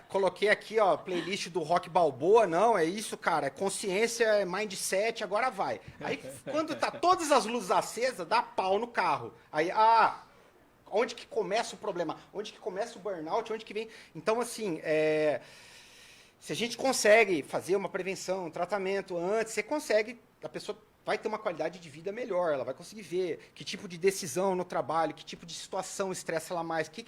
Coloquei aqui, ó, playlist do Rock Balboa, não, é isso, cara, é consciência, é mindset, agora vai. Aí, quando tá todas as luzes acesas, dá pau no carro. Aí, onde que começa o problema? Onde que começa o burnout? Onde que vem... Então, assim, se a gente consegue fazer uma prevenção, um tratamento antes, você consegue, a pessoa vai ter uma qualidade de vida melhor, ela vai conseguir ver que tipo de decisão no trabalho, que tipo de situação estressa ela mais, que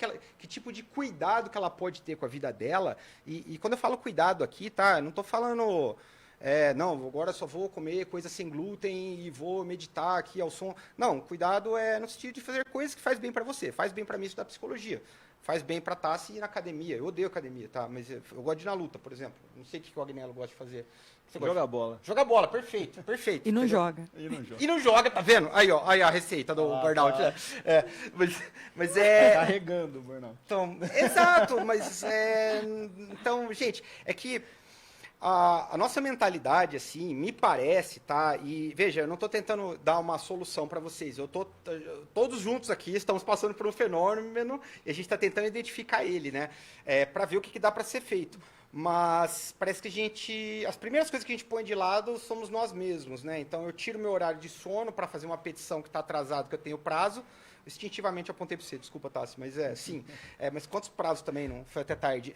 tipo de cuidado que ela pode ter com a vida dela. E quando eu falo cuidado aqui, tá? Eu não estou falando, não, agora só vou comer coisa sem glúten e vou meditar aqui ao som. Não, cuidado no sentido de fazer coisas que faz bem para você, faz bem para mim estudar psicologia. Faz bem para Tassi ir na academia. Eu odeio academia, tá? Mas eu gosto de ir na luta, por exemplo. Não sei o que o Agnello gosta de fazer. Jogar bola. Jogar bola, perfeito, perfeito. E não entendeu? joga. E não joga, tá vendo? Aí, ó, aí a receita do burnout. Tá. Né? Mas Carregando o burnout. Então, exato, mas então, gente, é que a nossa mentalidade, assim, me parece, tá? E veja, eu não estou tentando dar uma solução para vocês. Todos juntos aqui estamos passando por um fenômeno e a gente está tentando identificar ele, né? Para ver o que dá para ser feito. Mas parece que as primeiras coisas que a gente põe de lado somos nós mesmos, né? Então eu tiro meu horário de sono para fazer uma petição que está atrasado, que eu tenho prazo. Instintivamente eu apontei para você, desculpa, Tassi, mas sim. Mas quantos prazos também, não? Foi até tarde.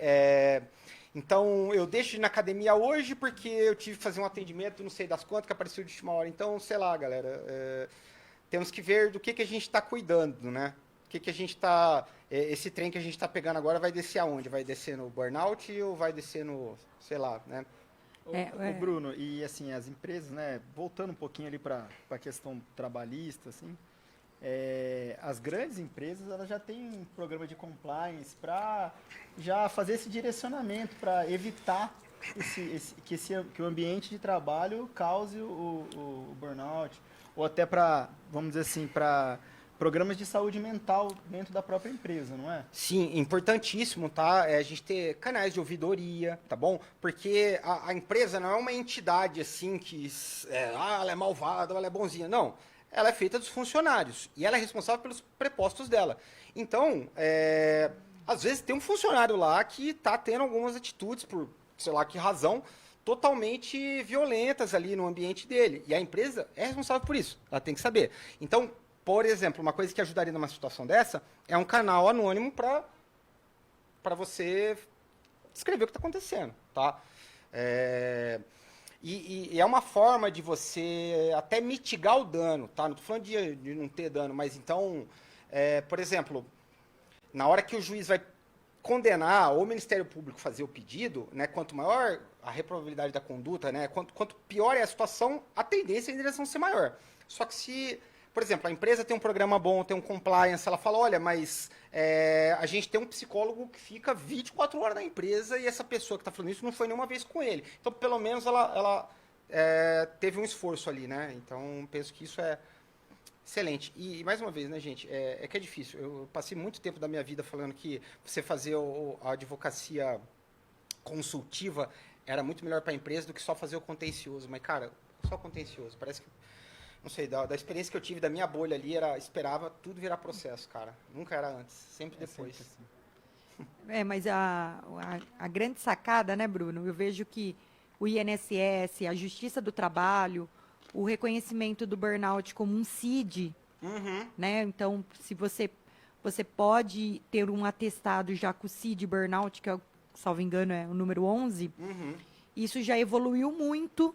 Então eu deixo de ir na academia hoje porque eu tive que fazer um atendimento, não sei das quantas, que apareceu de última hora. Então, sei lá, galera, temos que ver do que a gente está cuidando, né? O que a gente está... Esse trem que a gente está pegando agora vai descer aonde? Vai descer no burnout ou vai descer no, sei lá, né? O Bruno, e assim, as empresas, né, voltando um pouquinho ali para a questão trabalhista, assim, as grandes empresas, elas já têm um programa de compliance para já fazer esse direcionamento, para evitar que o ambiente de trabalho cause o burnout, ou até para, vamos dizer assim, para programas de saúde mental dentro da própria empresa, não é? Sim, importantíssimo, tá? A gente ter canais de ouvidoria, tá bom? Porque a empresa não é uma entidade assim que ela é malvada, ela é bonzinha. Não, ela é feita dos funcionários e ela é responsável pelos prepostos dela. Então, às vezes tem um funcionário lá que está tendo algumas atitudes por, sei lá que razão, totalmente violentas ali no ambiente dele. E a empresa é responsável por isso, ela tem que saber. Então, por exemplo, uma coisa que ajudaria numa situação dessa é um canal anônimo para você descrever o que está acontecendo, tá? E é uma forma de você até mitigar o dano, tá? Não estou falando de não ter dano, mas então, por exemplo, na hora que o juiz vai condenar ou o Ministério Público fazer o pedido, né, quanto maior a reprovabilidade da conduta, né, quanto pior é a situação, a tendência é a direção ser maior. Só que se... Por exemplo, a empresa tem um programa bom, tem um compliance, ela fala, olha, mas a gente tem um psicólogo que fica 24 horas na empresa e essa pessoa que está falando isso não foi nenhuma vez com ele. Então, pelo menos, ela teve um esforço ali, né? Então, penso que isso é excelente. E mais uma vez, né, gente, que é difícil. Eu passei muito tempo da minha vida falando que você fazer a advocacia consultiva era muito melhor para a empresa do que só fazer o contencioso. Mas, cara, só contencioso, parece que... Não sei, da experiência que eu tive da minha bolha ali, esperava tudo virar processo, cara. Nunca era antes, sempre depois. Sempre assim. Mas a grande sacada, né, Bruno? Eu vejo que o INSS, a Justiça do Trabalho, o reconhecimento do burnout como um CID, né? Então, se você pode ter um atestado já com o CID burnout, que, salvo engano, é o número 11, isso já evoluiu muito,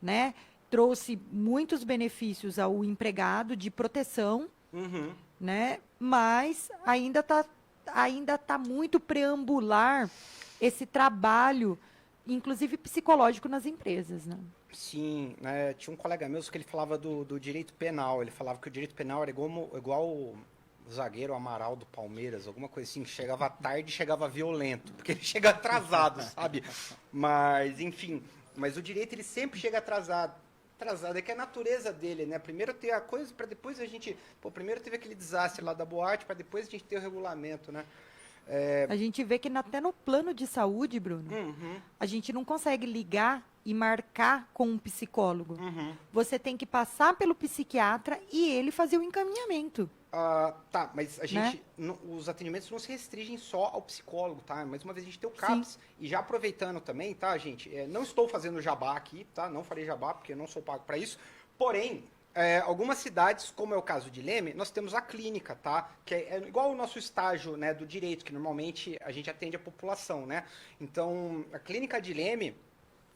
né? Trouxe muitos benefícios ao empregado de proteção, né? Mas ainda tá muito preambular esse trabalho, inclusive psicológico, nas empresas, né? Sim, né, tinha um colega meu que ele falava do direito penal. Ele falava que o direito penal era igual o zagueiro Amaral do Palmeiras, alguma coisa assim, que chegava tarde e chegava violento, porque ele chega atrasado, sabe? Mas, enfim, mas o direito ele sempre chega atrasado, é que é a natureza dele, né? Primeiro ter a coisa, para depois a gente... primeiro teve aquele desastre lá da boate, para depois a gente ter o regulamento, né? A gente vê que até no plano de saúde, Bruno, a gente não consegue ligar e marcar com um psicólogo. Você tem que passar pelo psiquiatra e ele fazer o encaminhamento. Tá, mas a gente, os atendimentos não se restringem só ao psicólogo, tá? Mais uma vez a gente tem o CAPS. Sim. E já aproveitando também, tá, gente? Não estou fazendo jabá aqui, tá? Não farei jabá porque eu não sou pago para isso. Porém, algumas cidades, como é o caso de Leme, nós temos a clínica, tá? Que é igual o nosso estágio, né, do direito, que normalmente a gente atende a população, né? Então, a clínica de Leme...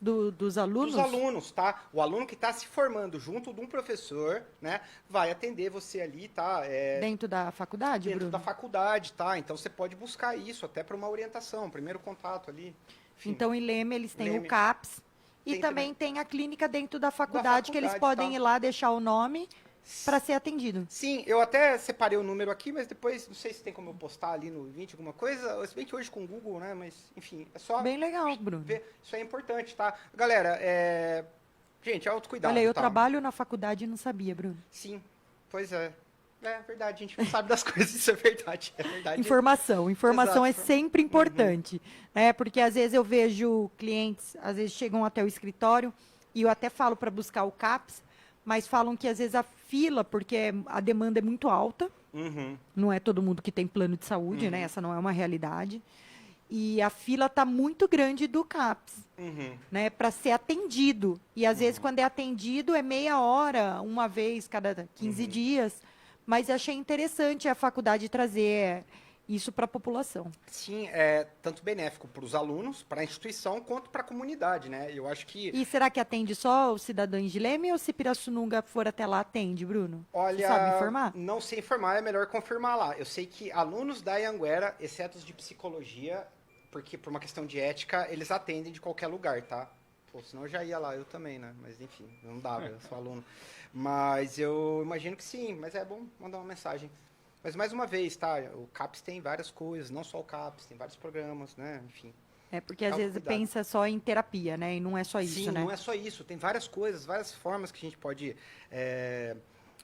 Dos alunos? Dos alunos, tá? O aluno que está se formando junto de um professor, né, vai atender você ali, tá? Dentro da faculdade, Dentro Bruno? da faculdade, tá? Então você pode buscar isso até para uma orientação, primeiro contato ali. Enfim. Então, em Leme, eles têm o CAPS e também tem a clínica dentro da faculdade, que eles podem ir lá deixar o nome para ser atendido. Sim, eu até separei o número aqui, mas depois, não sei se tem como eu postar ali no 20, alguma coisa, se bem que hoje com o Google, né, mas enfim, é só... Bem legal, Bruno. Isso é importante, tá? Galera, gente, autocuidado, Olha, eu tá? trabalho na faculdade e não sabia, Bruno. Sim, pois é. É verdade, a gente não sabe das coisas, isso é verdade. Informação Exato. é sempre importante, né? Porque às vezes eu vejo clientes, às vezes chegam até o escritório e eu até falo para buscar o CAPS, mas falam que às vezes a fila, porque a demanda é muito alta, não é todo mundo que tem plano de saúde, né? Essa não é uma realidade. e a fila está muito grande do CAPS, Uhum. né, para ser atendido. E às vezes quando é atendido é meia hora, uma vez cada 15 dias. Mas eu achei interessante a faculdade trazer isso para a população. Sim, é tanto benéfico para os alunos, para a instituição, quanto para a comunidade, né? Eu acho que, E será que atende só os cidadãos de Leme ou se Pirassununga for até lá atende, Bruno? olha, Você sabe informar? não sei informar, é melhor confirmar lá. Eu sei que alunos da Anhanguera, exceto os de psicologia, porque por uma questão de ética, eles atendem de qualquer lugar, tá? Pô, senão eu já ia lá, eu também, né? Mas enfim, não dava, eu sou aluno. Mas eu imagino que sim, mas é bom mandar uma mensagem. Mas mais uma vez, tá? O CAPS tem várias coisas, não só o CAPS, tem vários programas, né? Enfim. É porque às Tá, vezes cuidado. pensa só em terapia, né? E não é só isso, Sim, né? não é só isso. Tem várias coisas, várias formas que a gente pode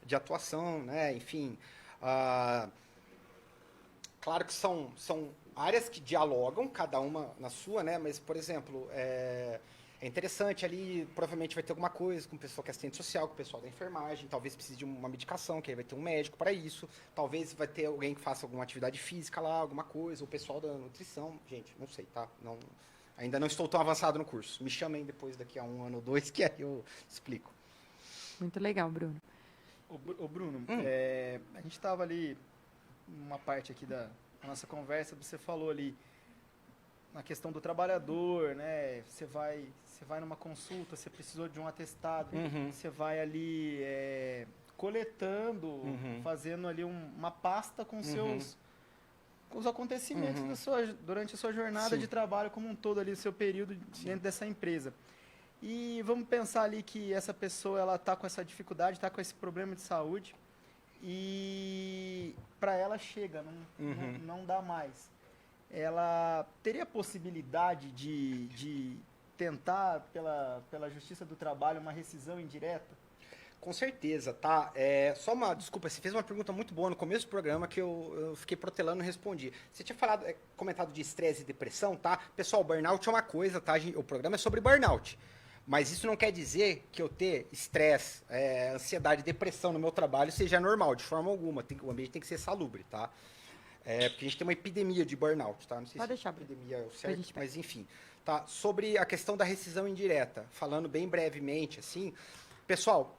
de atuação, né? Enfim, claro que são áreas que dialogam, cada uma na sua, né? Mas, por exemplo, é interessante ali, provavelmente vai ter alguma coisa com o pessoal que é assistente social, com o pessoal da enfermagem, talvez precise de uma medicação, que aí vai ter um médico para isso, talvez vai ter alguém que faça alguma atividade física lá, alguma coisa, o pessoal da nutrição, gente, não sei, tá? Não, ainda não estou tão avançado no curso. Me chamem depois, daqui a 1 ano ou 2, que aí eu explico. Muito legal, Bruno. Ô Bruno, a gente estava ali, numa parte aqui da nossa conversa, você falou ali na questão do trabalhador, né? Você vai numa consulta, você precisou de um atestado, Uhum. você vai ali coletando, fazendo ali uma pasta com com os acontecimentos durante a sua jornada Sim. de trabalho como um todo ali, o seu período dentro dessa empresa. E vamos pensar ali que essa pessoa ela está com essa dificuldade, está com esse problema de saúde e para ela chega, não dá mais. Ela teria possibilidade de tentar pela Justiça do Trabalho uma rescisão indireta? Com certeza, tá? Só uma desculpa, você fez uma pergunta muito boa no começo do programa que eu fiquei protelando e respondi. Você tinha comentado de estresse e depressão, tá? Pessoal, burnout é uma coisa, tá? O programa é sobre burnout. Mas isso não quer dizer que eu ter estresse, ansiedade e depressão no meu trabalho seja normal, de forma alguma. O ambiente tem que ser salubre, tá? Porque a gente tem uma epidemia de burnout, tá? Não sei Pode se deixar, Bruno. epidemia é o A certo, gente pega. mas enfim. Tá? Sobre a questão da rescisão indireta, falando bem brevemente, assim, pessoal,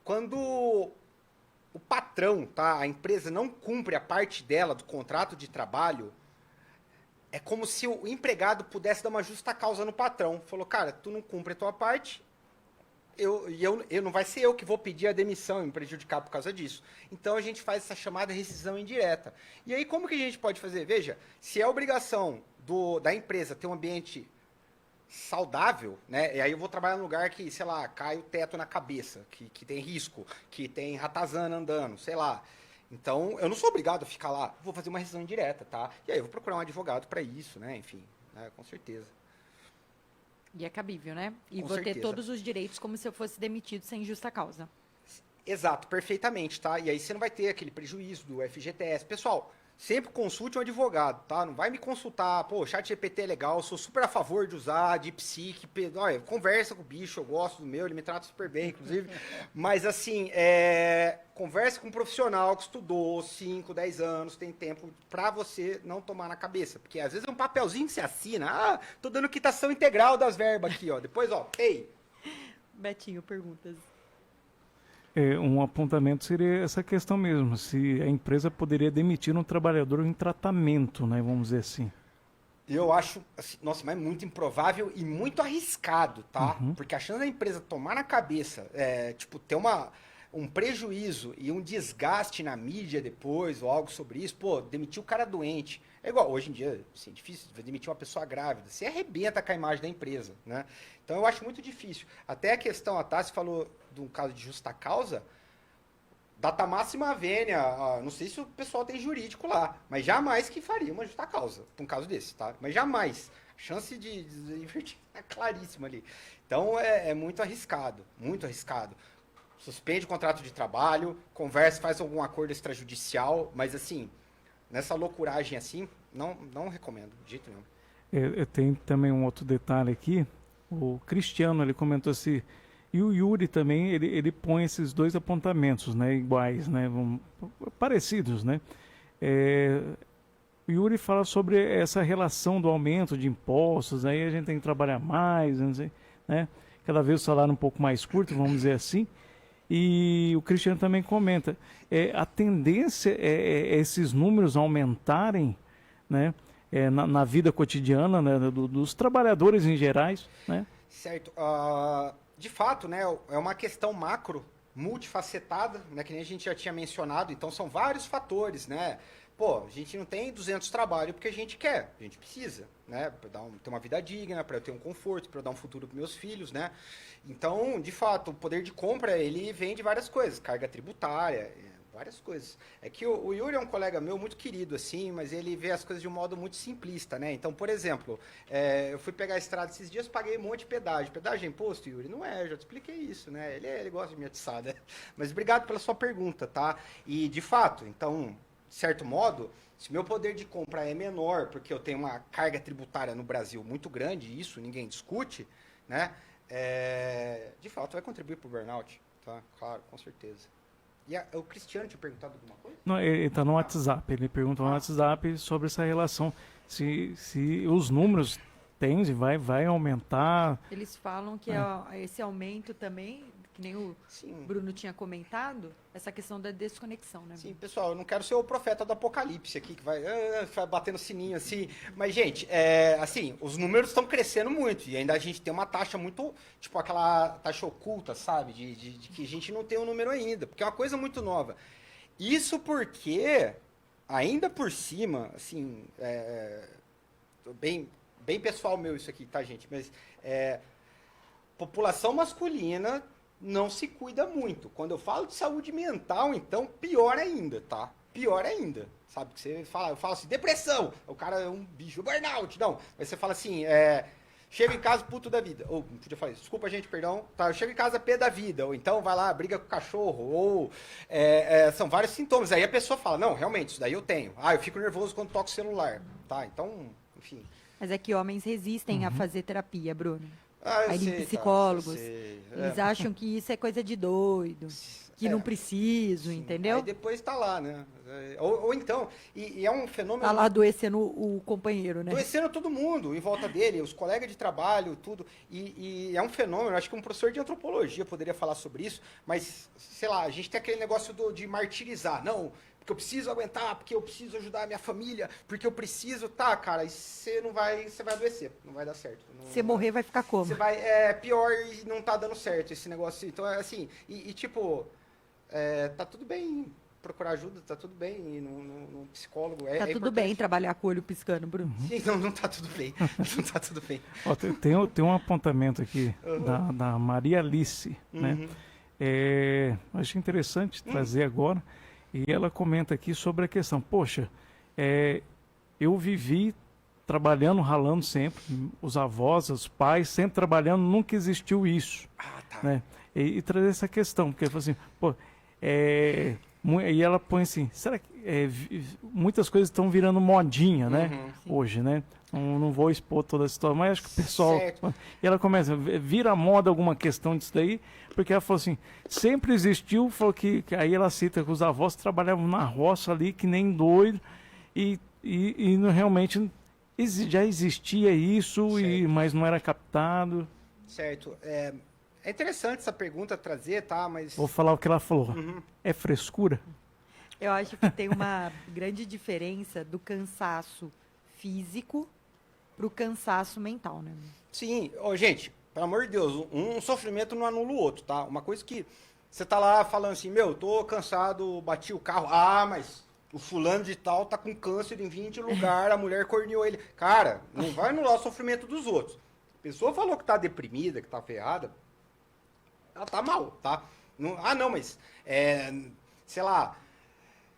quando o patrão, tá, a empresa não cumpre a parte dela do contrato de trabalho, é como se o empregado pudesse dar uma justa causa no patrão. Falou, cara, tu não cumpre a tua parte, não vai ser eu que vou pedir a demissão e me prejudicar por causa disso. Então a gente faz essa chamada rescisão indireta. E aí como que a gente pode fazer? Veja, se é obrigação da empresa ter um ambiente saudável, né? E aí eu vou trabalhar num lugar que, sei lá, cai o teto na cabeça, que tem risco, que tem ratazana andando, sei lá. Então, eu não sou obrigado a ficar lá. Vou fazer uma rescisão indireta, tá? E aí eu vou procurar um advogado para isso, né? Enfim, né? Com certeza. E é cabível, né? E Com vou ter certeza. todos os direitos como se eu fosse demitido sem justa causa. Exato, perfeitamente, tá? E aí você não vai ter aquele prejuízo do FGTS. Pessoal, sempre consulte um advogado, tá? Não vai me consultar, pô, ChatGPT é legal, sou super a favor de usar, DeepSeek, olha, conversa com o bicho, eu gosto do meu, ele me trata super bem, inclusive. Mas assim, conversa com um profissional que estudou 5, 10 anos, tem tempo pra você não tomar na cabeça. Porque às vezes é um papelzinho que você assina, tô dando quitação integral das verbas aqui, ó. Depois, ó, ei. Betinho, perguntas. Um apontamento seria essa questão mesmo, se a empresa poderia demitir um trabalhador em tratamento, né, vamos dizer assim. Eu acho, assim, nossa, mas é muito improvável e muito arriscado, tá? Porque a chance da empresa tomar na cabeça, tipo, ter um prejuízo e um desgaste na mídia depois, ou algo sobre isso, pô, demitir o cara doente. É igual, hoje em dia, assim, é difícil demitir uma pessoa grávida. Você arrebenta com a imagem da empresa, né? Então eu acho muito difícil. Até a questão, a Tassi falou de um caso de justa causa, data máxima vênia, não sei se o pessoal tem jurídico lá, mas jamais que faria uma justa causa para um caso desse, tá? Mas jamais. A chance de invertir é claríssima ali. Então é muito arriscado, muito arriscado. Suspende o contrato de trabalho, conversa, faz algum acordo extrajudicial, mas assim, nessa loucuragem assim, não recomendo, de jeito nenhum. Tem também um outro detalhe aqui, o Cristiano, ele comentou assim, e o Yuri também, ele põe esses dois apontamentos, né, iguais, né, parecidos, né. o Yuri fala sobre essa relação do aumento de impostos, aí a gente tem que trabalhar mais, não sei, né? Cada vez o salário um pouco mais curto, vamos dizer assim. E o Cristiano também comenta, a tendência é esses números aumentarem, né? Na vida cotidiana, né? Dos trabalhadores em gerais, né? Certo. De fato, né, é uma questão macro, multifacetada, né, que nem a gente já tinha mencionado, então são vários fatores, né? Pô, a gente não tem 200 trabalhos porque a gente quer, a gente precisa, né? Para ter uma vida digna, para eu ter um conforto, para eu dar um futuro para meus filhos, né? Então, de fato, o poder de compra, ele vem de várias coisas, carga tributária, várias coisas. É que o Yuri é um colega meu muito querido, assim, mas ele vê as coisas de um modo muito simplista, né? Então, por exemplo, eu fui pegar a estrada esses dias, paguei um monte de pedágio. Pedágio é imposto, Yuri? Não é, eu já te expliquei isso, né? Ele gosta de minha atiçada. Mas obrigado pela sua pergunta, tá? E, de fato, então, de certo modo, se meu poder de compra é menor, porque eu tenho uma carga tributária no Brasil muito grande, isso ninguém discute, né? De fato, vai contribuir para o burnout, tá? Claro, com certeza. E o Cristiano tinha perguntado alguma coisa? Não, ele está no WhatsApp. Ele perguntou no WhatsApp sobre essa relação. Se os números tendem, vai aumentar. Eles falam que esse aumento também, que nem o Sim. Bruno tinha comentado, essa questão da desconexão, né? Sim, pessoal, eu não quero ser o profeta do apocalipse aqui, que vai batendo sininho assim. Mas, gente, assim, os números estão crescendo muito. E ainda a gente tem uma taxa muito, tipo, aquela taxa oculta, sabe? De que a gente não tem o número ainda, porque é uma coisa muito nova. Isso porque, ainda por cima, assim, bem pessoal meu isso aqui, tá, gente? Mas, população masculina não se cuida muito. Quando eu falo de saúde mental, então, pior ainda, tá? Pior ainda. Sabe? Que você fala, eu falo assim, depressão. O cara é um bicho, burnout. Não. Mas você fala assim, chega em casa puto da vida. Ou, não podia falar isso. Desculpa, gente, perdão. Tá, eu chego em casa pé da vida. Ou então vai lá, briga com o cachorro. Ou são vários sintomas. Aí a pessoa fala, não, realmente, isso daí eu tenho. Eu fico nervoso quando toco o celular. Tá? Então, enfim. Mas é que homens resistem a fazer terapia, Bruno. Eu Aí sei, psicólogos, tá, eu sei. eles acham que isso é coisa de doido, que não preciso, Sim. entendeu? Aí depois tá lá, né? Ou então, e é um fenômeno... Tá lá adoecendo o companheiro, né? Adoecendo todo mundo em volta dele, os colegas de trabalho, tudo. E é um fenômeno, acho que um professor de antropologia poderia falar sobre isso, mas, sei lá, a gente tem aquele negócio de martirizar. Não, porque eu preciso aguentar, porque eu preciso ajudar a minha família, porque eu preciso... Tá, cara, e você vai adoecer, não vai dar certo. Você morrer vai ficar como? Você vai... pior e não tá dando certo esse negócio. Então, assim, tipo, tá tudo bem procurar ajuda, tá tudo bem ir no psicólogo. Tá tudo importante. bem trabalhar com o olho piscando, Bruno. Sim, não tá tudo bem. Não tá tudo bem. Ó, tem um apontamento aqui da Maria Alice, né? Achei interessante trazer agora. E ela comenta aqui sobre a questão. Poxa, eu vivi trabalhando, ralando sempre. Os avós, os pais, sempre trabalhando, nunca existiu isso. Tá. Né? E trazer essa questão, porque ela falou assim, pô, e ela põe assim, será que muitas coisas estão virando modinha, né? Hoje, né? Não vou expor toda a história, mas acho que o pessoal... Certo. E ela começa, vira moda alguma questão disso daí, porque ela falou assim, sempre existiu, falou que aí ela cita que os avós trabalhavam na roça ali, que nem doido, e realmente já existia isso, mas não era captado. Certo. É interessante essa pergunta trazer, tá? Mas... Vou falar o que ela falou. É frescura? Eu acho que tem uma grande diferença do cansaço físico pro cansaço mental, né? Sim. Gente, pelo amor de Deus, um sofrimento não anula o outro, tá? Uma coisa que você tá lá falando assim, tô cansado, bati o carro. Mas o fulano de tal tá com câncer em 20 lugares, a mulher corneou ele. Cara, não vai anular o sofrimento dos outros. A pessoa falou que tá deprimida, que tá ferrada, ela tá mal, tá? Não, mas, sei lá,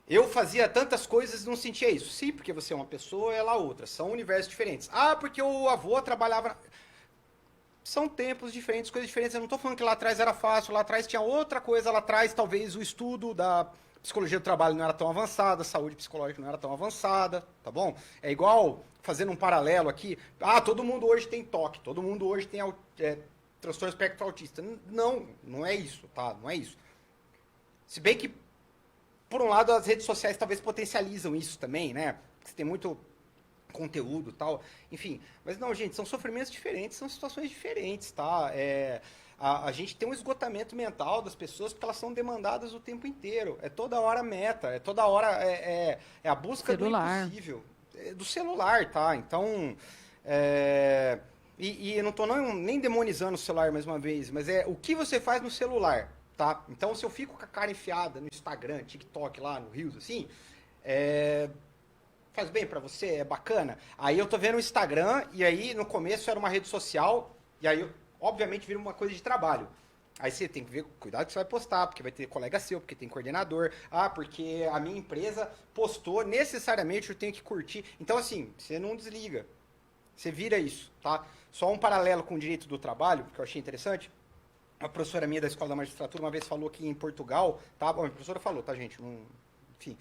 eu fazia tantas coisas e não sentia isso. Sim, porque você é uma pessoa, ela outra. São universos diferentes. Porque o avô trabalhava... São tempos diferentes, coisas diferentes. Eu não tô falando que lá atrás era fácil, lá atrás tinha outra coisa, lá atrás talvez o estudo da psicologia do trabalho não era tão avançada, a saúde psicológica não era tão avançada, tá bom? É igual, fazendo um paralelo aqui, todo mundo hoje tem TOC, todo mundo hoje tem transtorno espectro autista. Não é isso, tá? Não é isso. Se bem que, por um lado, as redes sociais talvez potencializam isso também, né? você tem muito conteúdo e tal, enfim. Mas não, gente, são sofrimentos diferentes, são situações diferentes, tá? A gente tem um esgotamento mental das pessoas porque elas são demandadas o tempo inteiro. É toda hora meta, é toda hora a busca Celular. do impossível. É do celular, tá? Então, e eu não tô nem demonizando o celular mais uma vez, mas é o que você faz no celular, tá? Então, se eu fico com a cara enfiada no Instagram, TikTok lá, no Reels, assim, faz bem pra você, é bacana. Aí eu tô vendo o Instagram, e aí no começo era uma rede social, e aí obviamente vira uma coisa de trabalho. Aí você tem que ver, cuidado que você vai postar, porque vai ter colega seu, porque tem coordenador, porque a minha empresa postou, necessariamente eu tenho que curtir. Então assim, você não desliga, você vira isso, tá? Só um paralelo com o direito do trabalho, que eu achei interessante. A professora minha da Escola da Magistratura uma vez falou que em Portugal, tá? Bom, a professora falou, tá gente? Enfim...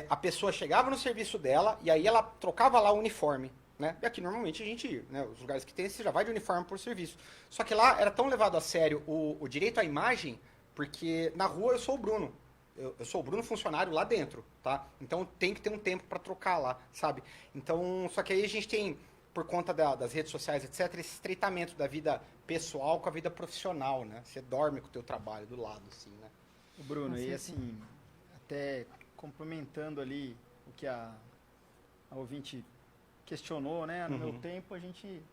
a pessoa chegava no serviço dela e aí ela trocava lá o uniforme, né? E aqui normalmente a gente, né, os lugares que tem, você já vai de uniforme por serviço. Só que lá era tão levado a sério o direito à imagem, porque na rua eu sou o Bruno. Eu sou o Bruno funcionário lá dentro, tá? Então tem que ter um tempo para trocar lá, sabe? Então, só que aí a gente tem, por conta das redes sociais, etc., esse estreitamento da vida pessoal com a vida profissional, né? Você dorme com o teu trabalho do lado, assim, né? O Bruno, e assim, até complementando ali o que a ouvinte questionou, né? No meu tempo,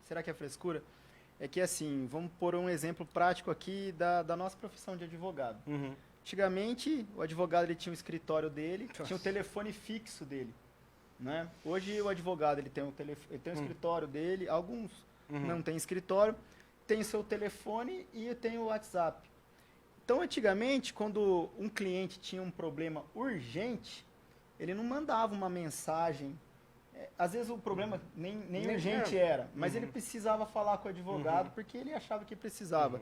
será que é frescura? É que assim, vamos pôr um exemplo prático aqui da nossa profissão de advogado. Antigamente, o advogado ele tinha o escritório dele, tinha o telefone fixo dele, né? Hoje o advogado ele tem o escritório dele, alguns não têm escritório, tem o seu telefone e tem o WhatsApp. Então, antigamente, quando um cliente tinha um problema urgente, ele não mandava uma mensagem. Às vezes o problema nem urgente era, mas ele precisava falar com o advogado porque ele achava que precisava.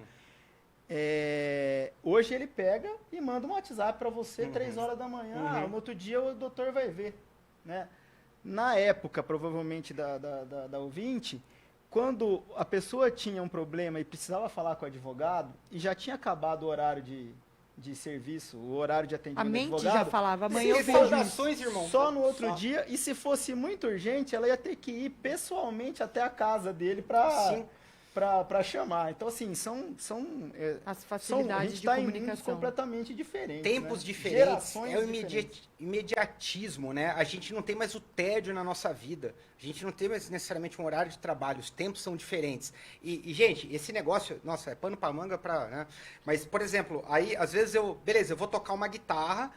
Hoje ele pega e manda um WhatsApp para você 3 horas da manhã, no outro dia o doutor vai ver, né? Na época, provavelmente, da ouvinte, quando a pessoa tinha um problema e precisava falar com o advogado, e já tinha acabado o horário de serviço, o horário de atendimento A do mente advogado, já falava, amanhã eu Sem vejo isso. saudações, irmão. só no outro dia, e se fosse muito urgente, ela ia ter que ir pessoalmente até a casa dele para chamar. Então, assim, As a facilidades gente de tá em mundos comunicação. completamente diferentes. Tempos né? diferentes, Gerações é o diferentes. imediatismo, né? A gente não tem mais o tédio na nossa vida. A gente não tem mais necessariamente um horário de trabalho, os tempos são diferentes. E gente, esse negócio, nossa, é pano pra manga né? Mas, por exemplo, aí, às vezes eu vou tocar uma guitarra,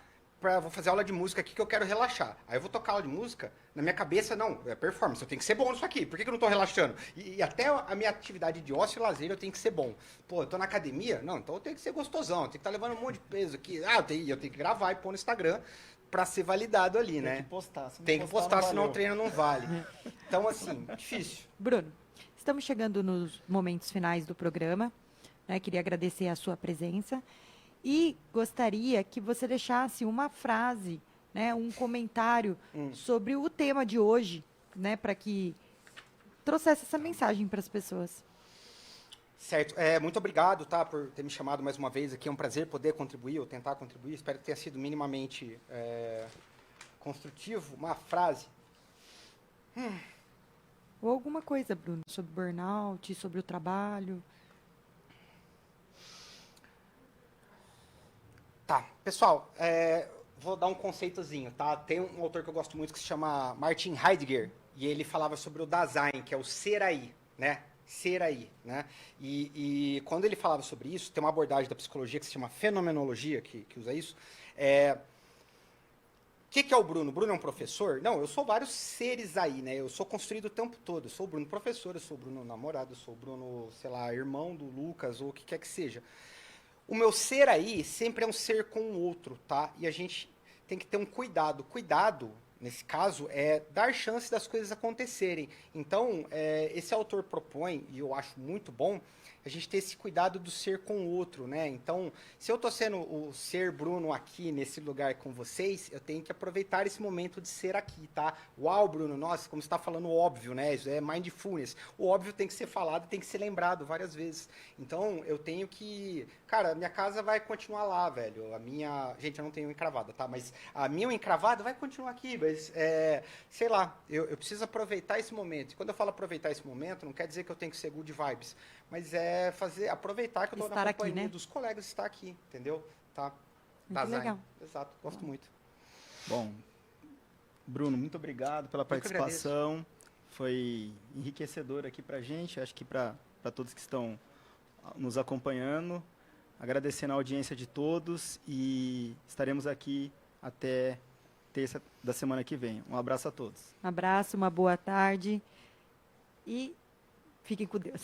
vou fazer aula de música aqui que eu quero relaxar. Aí eu vou tocar aula de música, na minha cabeça, não, é performance, eu tenho que ser bom nisso aqui, por que eu não tô relaxando? E até a minha atividade de ócio e lazer eu tenho que ser bom. Pô, eu tô na academia? Não, então eu tenho que ser gostosão, eu tenho que estar levando um monte de peso aqui. Eu tenho que gravar e pôr no Instagram pra ser validado ali, né? Tem que postar. Se não Tem que postar, não senão o valeu. treino não vale. Então, assim, difícil. Bruno, estamos chegando nos momentos finais do programa, né? Queria agradecer a sua presença e gostaria que você deixasse uma frase, né, um comentário sobre o tema de hoje, né, para que trouxesse essa mensagem para as pessoas. Certo. Muito obrigado, tá, por ter me chamado mais uma vez aqui. É um prazer poder contribuir ou tentar contribuir. Espero que tenha sido minimamente construtivo. Uma frase. Ou alguma coisa, Bruno, sobre burnout, sobre o trabalho. Tá, pessoal, vou dar um conceitozinho, tá? Tem um autor que eu gosto muito que se chama Martin Heidegger, e ele falava sobre o Dasein, que é o ser aí, né? Ser aí, né? E quando ele falava sobre isso, tem uma abordagem da psicologia que se chama fenomenologia, que usa isso. O que é o Bruno? O Bruno é um professor? Não, eu sou vários seres aí, né? Eu sou construído o tempo todo. Eu sou o Bruno professor, eu sou o Bruno namorado, eu sou o Bruno, sei lá, irmão do Lucas, ou o que quer que seja. O meu ser aí sempre é um ser com o outro, tá? E a gente tem que ter um cuidado. Cuidado, nesse caso, é dar chance das coisas acontecerem. Então, esse autor propõe, e eu acho muito bom, a a gente ter esse cuidado do ser com o outro, né? Então, se eu tô sendo o ser Bruno aqui nesse lugar com vocês, eu tenho que aproveitar esse momento de ser aqui, tá? Uau, Bruno, nossa, como você tá falando óbvio, né? Isso é mindfulness. O óbvio tem que ser falado, tem que ser lembrado várias vezes. Então, eu tenho que... Cara, minha casa vai continuar lá, velho. A minha... Gente, eu não tenho encravada, tá? Mas a minha encravada vai continuar aqui, mas... sei lá, eu preciso aproveitar esse momento. E quando eu falo aproveitar esse momento, não quer dizer que eu tenho que ser good vibes, mas aproveitar que eu estou na Estar aqui, companhia né? dos colegas, estar aqui, entendeu? Tá. Muito Zayn. legal. Exato, gosto muito. Bom, Bruno, muito obrigado pela que agradeço. participação. Foi enriquecedor aqui pra gente, acho que para todos que estão nos acompanhando. Agradecendo a audiência de todos e estaremos aqui até terça da semana que vem. Um abraço a todos. Um abraço, uma boa tarde e fiquem com Deus.